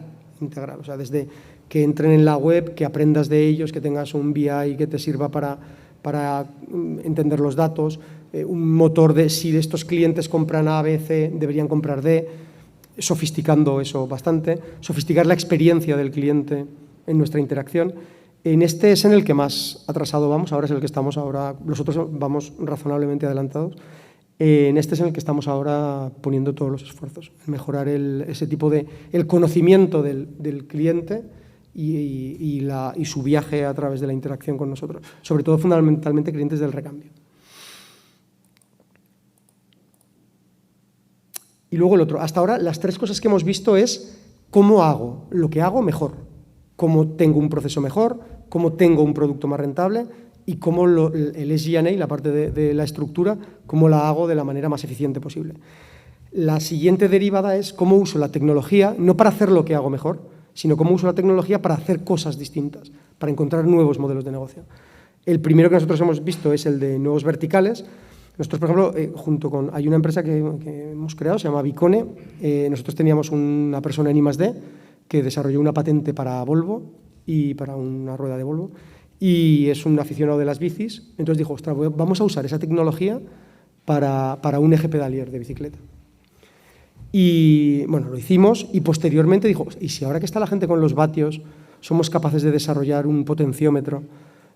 o sea, desde que entren en la web, que aprendas de ellos, que tengas un BI que te sirva para entender los datos, un motor de si estos clientes compran A, B, C, deberían comprar D, sofisticando eso bastante, sofisticar la experiencia del cliente en nuestra interacción. En este es en el que más atrasado vamos, ahora es el que estamos ahora, los otros vamos razonablemente adelantados. En este es en el que estamos ahora poniendo todos los esfuerzos, en mejorar ese tipo de el conocimiento del cliente y su viaje a través de la interacción con nosotros, sobre todo fundamentalmente clientes del recambio. Y luego el otro, hasta ahora las tres cosas que hemos visto es cómo hago lo que hago mejor, cómo tengo un proceso mejor, cómo tengo un producto más rentable y cómo el SG&A, la parte de la estructura, cómo la hago de la manera más eficiente posible. La siguiente derivada es cómo uso la tecnología, no para hacer lo que hago mejor, sino cómo uso la tecnología para hacer cosas distintas, para encontrar nuevos modelos de negocio. El primero que nosotros hemos visto es el de nuevos verticales. Nosotros, por ejemplo, hay una empresa que hemos creado, se llama Vicone. Nosotros teníamos una persona en I+D que desarrolló una patente para Volvo y para una rueda de Volvo, y es un aficionado de las bicis. Entonces dijo, ostras, vamos a usar esa tecnología para un eje pedalier de bicicleta. Y bueno, lo hicimos y posteriormente dijo, ¿y si ahora que está la gente con los vatios? O somos capaces de desarrollar un potenciómetro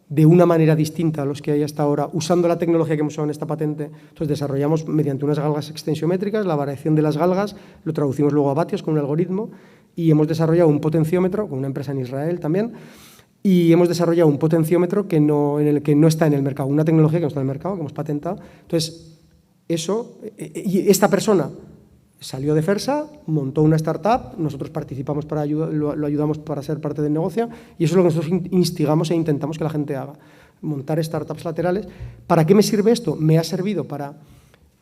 de una manera distinta a los que hay hasta ahora, usando la tecnología que hemos usado en esta patente. Entonces, desarrollamos mediante unas galgas extensiométricas la variación de las galgas, lo traducimos luego a vatios con un algoritmo y hemos desarrollado un potenciómetro, con una empresa en Israel también, y hemos desarrollado un potenciómetro en el que no está en el mercado, una tecnología que no está en el mercado, que hemos patentado. Entonces, y esta persona salió de Fersa, montó una startup, nosotros participamos lo ayudamos para ser parte del negocio y eso es lo que nosotros instigamos e intentamos que la gente haga, montar startups laterales. ¿Para qué me sirve esto? Me ha servido para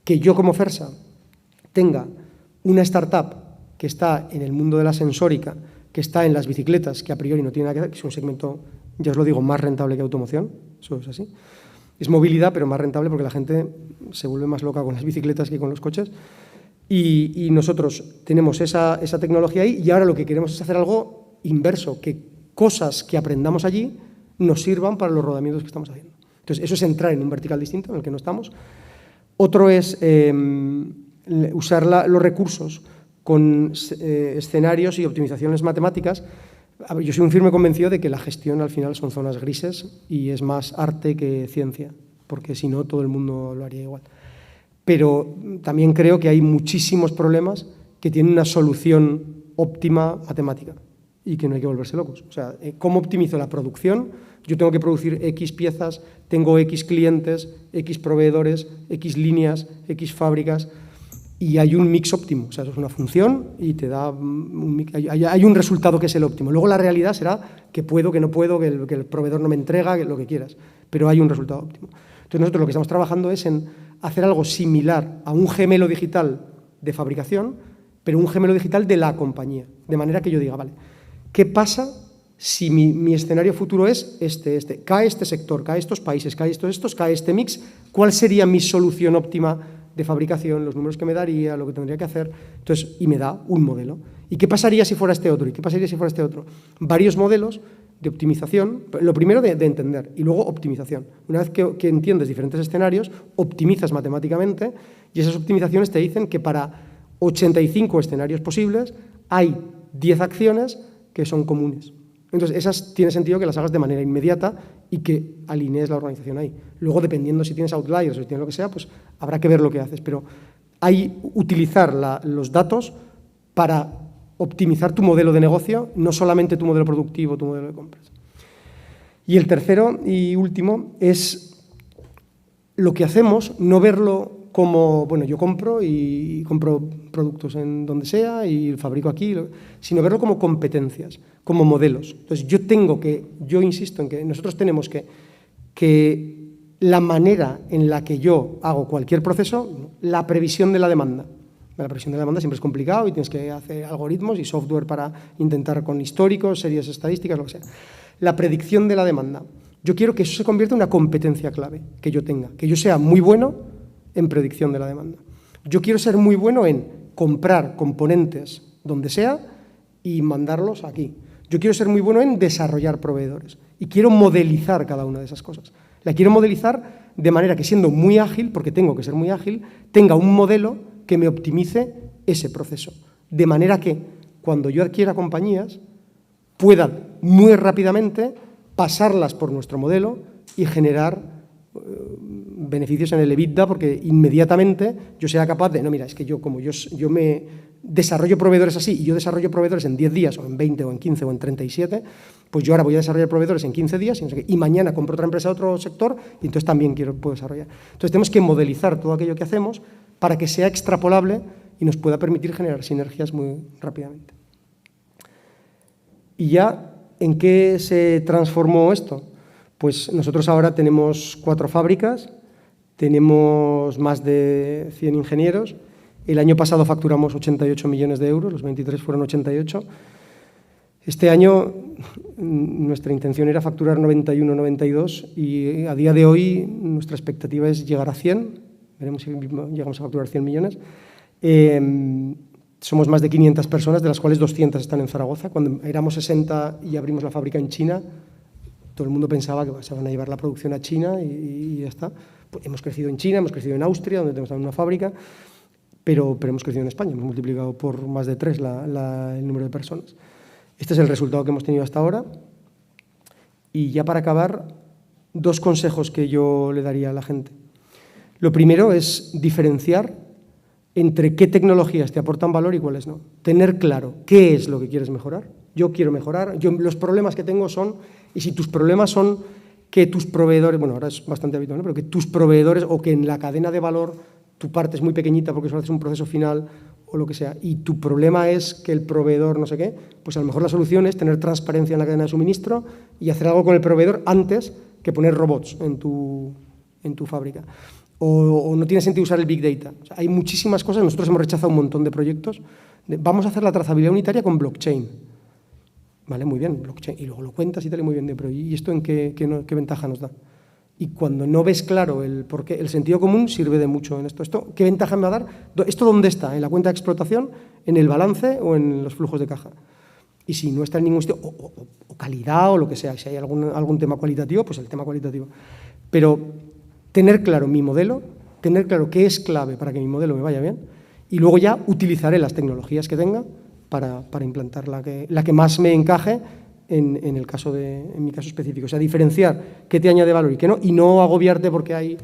que yo como Fersa tenga una startup que está en el mundo de la sensórica, que está en las bicicletas, que a priori no tiene nada que ver, que es un segmento, ya os lo digo, más rentable que automoción, eso es así. Es movilidad, pero más rentable porque la gente se vuelve más loca con las bicicletas que con los coches. Y nosotros tenemos esa tecnología ahí y ahora lo que queremos es hacer algo inverso, que cosas que aprendamos allí nos sirvan para los rodamientos que estamos haciendo. Entonces, eso es entrar en un vertical distinto en el que no estamos. Otro es usar los recursos con escenarios y optimizaciones matemáticas. Yo soy un firme convencido de que la gestión al final son zonas grises y es más arte que ciencia, porque si no todo el mundo lo haría igual. Pero también creo que hay muchísimos problemas que tienen una solución óptima matemática y que no hay que volverse locos. O sea, ¿cómo optimizo la producción? Yo tengo que producir X piezas, tengo X clientes, X proveedores, X líneas, X fábricas y hay un mix óptimo. O sea, eso es una función y te da hay un resultado que es el óptimo. Luego la realidad será que puedo, que no puedo, que el proveedor no me entrega, que lo que quieras, pero hay un resultado óptimo. Entonces nosotros lo que estamos trabajando es en hacer algo similar a un gemelo digital de fabricación, pero un gemelo digital de la compañía. De manera que yo diga, vale, ¿qué pasa si mi escenario futuro es este? Cae este sector, cae estos países, cae estos, cae este mix. ¿Cuál sería mi solución óptima de fabricación? Los números que me daría, lo que tendría que hacer. Entonces, y me da un modelo. ¿Y qué pasaría si fuera este otro? ¿Y qué pasaría si fuera este otro? Varios modelos de optimización, lo primero de entender y luego optimización. Una vez que entiendes diferentes escenarios, optimizas matemáticamente y esas optimizaciones te dicen que para 85 escenarios posibles hay 10 acciones que son comunes. Entonces, esas tiene sentido que las hagas de manera inmediata y que alinees la organización ahí. Luego, dependiendo si tienes outliers o si tienes lo que sea, pues habrá que ver lo que haces. Pero hay utilizar los datos para optimizar tu modelo de negocio, no solamente tu modelo productivo, tu modelo de compras. Y el tercero y último es lo que hacemos, no verlo como, bueno, yo compro y compro productos en donde sea y fabrico aquí, sino verlo como competencias, como modelos. Entonces, yo insisto en que nosotros tenemos que la manera en la que yo hago cualquier proceso, la previsión de la demanda. La previsión de la demanda siempre es complicado y tienes que hacer algoritmos y software para intentar con históricos, series estadísticas, lo que sea. La predicción de la demanda. Yo quiero que eso se convierta en una competencia clave que yo tenga, que yo sea muy bueno en predicción de la demanda. Yo quiero ser muy bueno en comprar componentes donde sea y mandarlos aquí. Yo quiero ser muy bueno en desarrollar proveedores y quiero modelizar cada una de esas cosas. La quiero modelizar de manera que, siendo muy ágil, porque tengo que ser muy ágil, tenga un modelo que me optimice ese proceso. De manera que, cuando yo adquiera compañías, pueda muy rápidamente pasarlas por nuestro modelo y generar beneficios en el EBITDA, porque inmediatamente yo sea capaz de, no, mira, es que yo me desarrollo proveedores así y yo desarrollo proveedores en 10 días o en 20 o en 15 o en 37, pues yo ahora voy a desarrollar proveedores en 15 días y mañana compro otra empresa de otro sector y entonces también puedo desarrollar. Entonces tenemos que modelizar todo aquello que hacemos para que sea extrapolable y nos pueda permitir generar sinergias muy rápidamente. ¿Y ya en qué se transformó esto? Pues nosotros ahora tenemos 4 fábricas, tenemos más de 100 ingenieros. El año pasado facturamos 88 millones de euros, los 23 fueron 88. Este año nuestra intención era facturar 91, 92 y a día de hoy nuestra expectativa es llegar a 100. Veremos si llegamos a facturar 100 millones. Somos más de 500 personas, de las cuales 200 están en Zaragoza. Cuando éramos 60 y abrimos la fábrica en China, todo el mundo pensaba que se van a llevar la producción a China y ya está. Pues hemos crecido en China, hemos crecido en Austria, donde tenemos una fábrica, pero hemos crecido en España, hemos multiplicado por más de 3 el número de personas. Este es el resultado que hemos tenido hasta ahora. Y ya para acabar, 2 consejos que yo le daría a la gente. Lo primero es diferenciar entre qué tecnologías te aportan valor y cuáles no. Tener claro qué es lo que quieres mejorar. Yo quiero mejorar, los problemas que tengo son, y si tus problemas son que tus proveedores, bueno, ahora es bastante habitual, ¿no? Pero que tus proveedores o que en la cadena de valor tu parte es muy pequeñita porque solo haces un proceso final o lo que sea, y tu problema es que el proveedor no sé qué, pues a lo mejor la solución es tener transparencia en la cadena de suministro y hacer algo con el proveedor antes que poner robots en tu fábrica. O no tiene sentido usar el Big Data. O sea, hay muchísimas cosas, nosotros hemos rechazado un montón de proyectos. Vamos a hacer la trazabilidad unitaria con blockchain. Vale, muy bien, blockchain. Y luego lo cuentas y tal, y muy bien. Pero ¿y esto en qué ventaja nos da? Y cuando no ves claro el porqué, el sentido común sirve de mucho en esto. ¿Qué ventaja me va a dar? ¿Esto dónde está? ¿En la cuenta de explotación? ¿En el balance o en los flujos de caja? Y si no está en ningún sitio, o calidad o lo que sea, si hay algún tema cualitativo, pues el tema cualitativo. Pero tener claro mi modelo, tener claro qué es clave para que mi modelo me vaya bien, y luego ya utilizaré las tecnologías que tenga para implantar la que más me encaje en mi caso específico. O sea, diferenciar qué te añade valor y qué no, y no agobiarte porque hay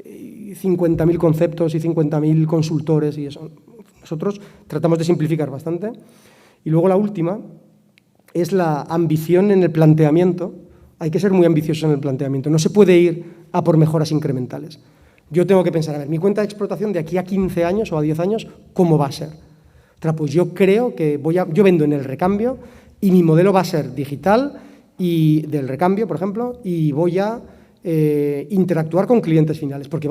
50.000 conceptos y 50.000 consultores y eso. Nosotros tratamos de simplificar bastante. Y luego la última es la ambición en el planteamiento. Hay que ser muy ambiciosos en el planteamiento. No se puede ir a por mejoras incrementales. Yo tengo que pensar, a ver, mi cuenta de explotación de aquí a 15 años o a 10 años, ¿cómo va a ser? Pues yo creo que yo vendo en el recambio y mi modelo va a ser digital y del recambio, por ejemplo, y voy a interactuar con clientes finales, porque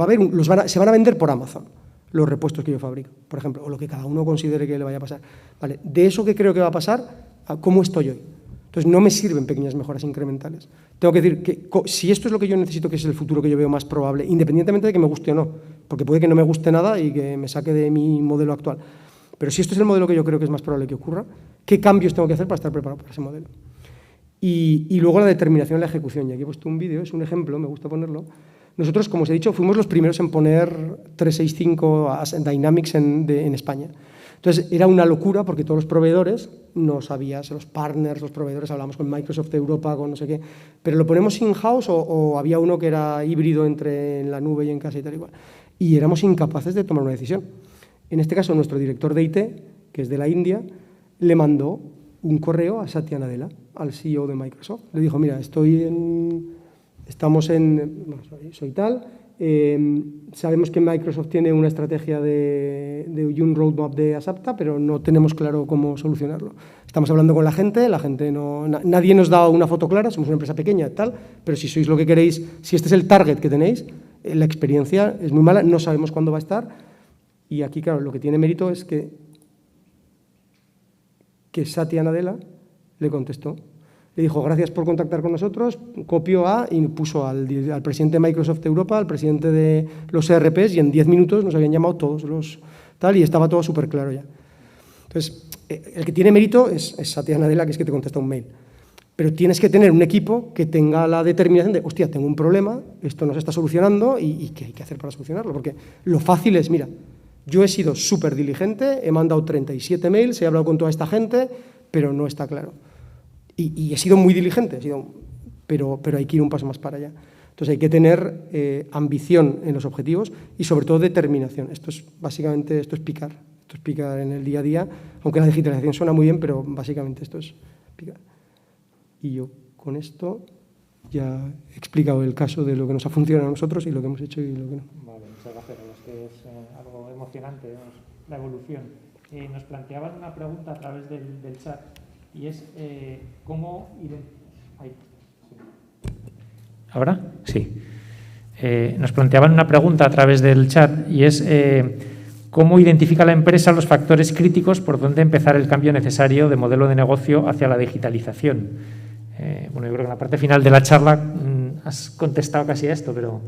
se van a vender por Amazon los repuestos que yo fabrico, por ejemplo, o lo que cada uno considere que le vaya a pasar. Vale, de eso que creo que va a pasar, ¿a cómo estoy hoy? Entonces, no me sirven pequeñas mejoras incrementales. Tengo que decir que si esto es lo que yo necesito, que es el futuro que yo veo más probable, independientemente de que me guste o no, porque puede que no me guste nada y que me saque de mi modelo actual. Pero si esto es el modelo que yo creo que es más probable que ocurra, ¿qué cambios tengo que hacer para estar preparado para ese modelo? Y luego la determinación en la ejecución. Y aquí he puesto un vídeo, es un ejemplo, me gusta ponerlo. Nosotros, como os he dicho, fuimos los primeros en poner 365 Dynamics en España. Entonces, era una locura porque todos los proveedores, no sabías, los partners, los proveedores, hablamos con Microsoft Europa, con no sé qué, pero lo ponemos in-house o había uno que era híbrido entre en la nube y en casa y tal igual. Y éramos incapaces de tomar una decisión. En este caso, nuestro director de IT, que es de la India, le mandó un correo a Satya Nadella, al CEO de Microsoft. Le dijo, mira, soy tal, sabemos que Microsoft tiene una estrategia de un roadmap de Asapta, pero no tenemos claro cómo solucionarlo. Estamos hablando con la gente nadie nos da una foto clara, somos una empresa pequeña, tal, pero si sois lo que queréis, si este es el target que tenéis, la experiencia es muy mala, no sabemos cuándo va a estar. Y aquí, claro, lo que tiene mérito es que Satya Nadella le contestó. Le dijo, gracias por contactar con nosotros, copió y puso al presidente de Microsoft Europa, al presidente de los ERPs, y en 10 minutos nos habían llamado todos y estaba todo súper claro ya. Entonces, el que tiene mérito es Satya Nadella, que es que te contesta un mail. Pero tienes que tener un equipo que tenga la determinación de, hostia, tengo un problema, esto no se está solucionando y ¿qué hay que hacer para solucionarlo? Porque lo fácil es, mira, yo he sido súper diligente, he mandado 37 mails, he hablado con toda esta gente, pero no está claro. Y he sido muy diligente, pero hay que ir un paso más para allá. Entonces hay que tener ambición en los objetivos y sobre todo determinación. Esto es picar. Esto es picar en el día a día, aunque la digitalización suena muy bien, pero básicamente esto es picar. Y yo con esto ya he explicado el caso de lo que nos ha funcionado a nosotros y lo que hemos hecho y lo que no. Vale, muchas gracias. Es que es algo emocionante, la evolución. Nos planteaban una pregunta a través del chat y es cómo ¿Ahora? Sí. Nos planteaban una pregunta a través del chat y es cómo identifica la empresa los factores críticos por donde empezar el cambio necesario de modelo de negocio hacia la digitalización. Bueno, yo creo que en la parte final de la charla has contestado casi a esto, pero...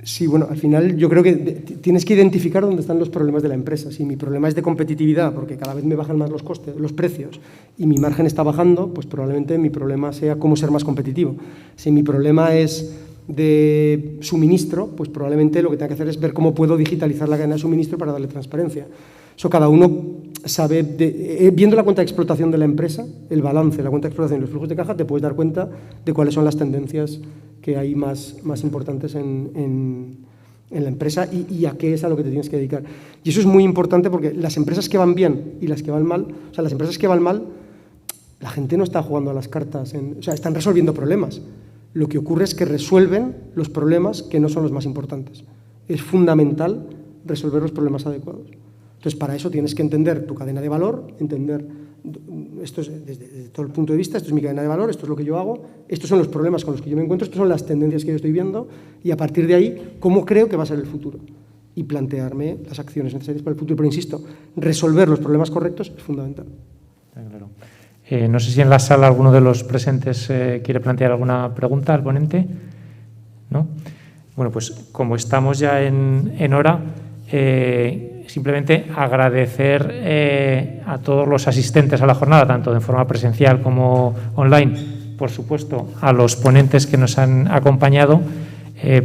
Sí, bueno, al final yo creo que tienes que identificar dónde están los problemas de la empresa. Si mi problema es de competitividad, porque cada vez me bajan más los costes, los precios, y mi margen está bajando, pues probablemente mi problema sea cómo ser más competitivo. Si mi problema es de suministro, pues probablemente lo que tenga que hacer es ver cómo puedo digitalizar la cadena de suministro para darle transparencia. Eso cada uno viendo la cuenta de explotación de la empresa, el balance, la cuenta de explotación y los flujos de caja, te puedes dar cuenta de cuáles son las tendencias que hay más importantes en la empresa y a qué es a lo que te tienes que dedicar. Y eso es muy importante porque las empresas que van bien y las que van mal, o sea, las empresas que van mal, la gente no está jugando a las cartas, o sea, están resolviendo problemas. Lo que ocurre es que resuelven los problemas que no son los más importantes. Es fundamental resolver los problemas adecuados. Entonces, para eso tienes que entender tu cadena de valor, entender, esto es desde todo el punto de vista, esto es mi cadena de valor, esto es lo que yo hago, estos son los problemas con los que yo me encuentro, estas son las tendencias que yo estoy viendo y a partir de ahí, ¿cómo creo que va a ser el futuro? Y plantearme las acciones necesarias para el futuro. Pero insisto, resolver los problemas correctos es fundamental. Claro. No sé si en la sala alguno de los presentes quiere plantear alguna pregunta al ponente. ¿No? Bueno, pues como estamos ya en hora, simplemente agradecer a todos los asistentes a la jornada, tanto de forma presencial como online, por supuesto, a los ponentes que nos han acompañado,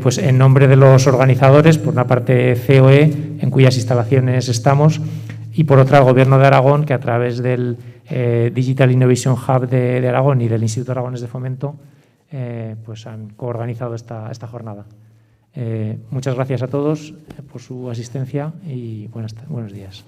pues en nombre de los organizadores, por una parte COE, en cuyas instalaciones estamos, y por otra el Gobierno de Aragón, que a través del Digital Innovation Hub de Aragón y del Instituto Aragonés de Fomento, pues han coorganizado esta jornada. Muchas gracias a todos por su asistencia y buenos días.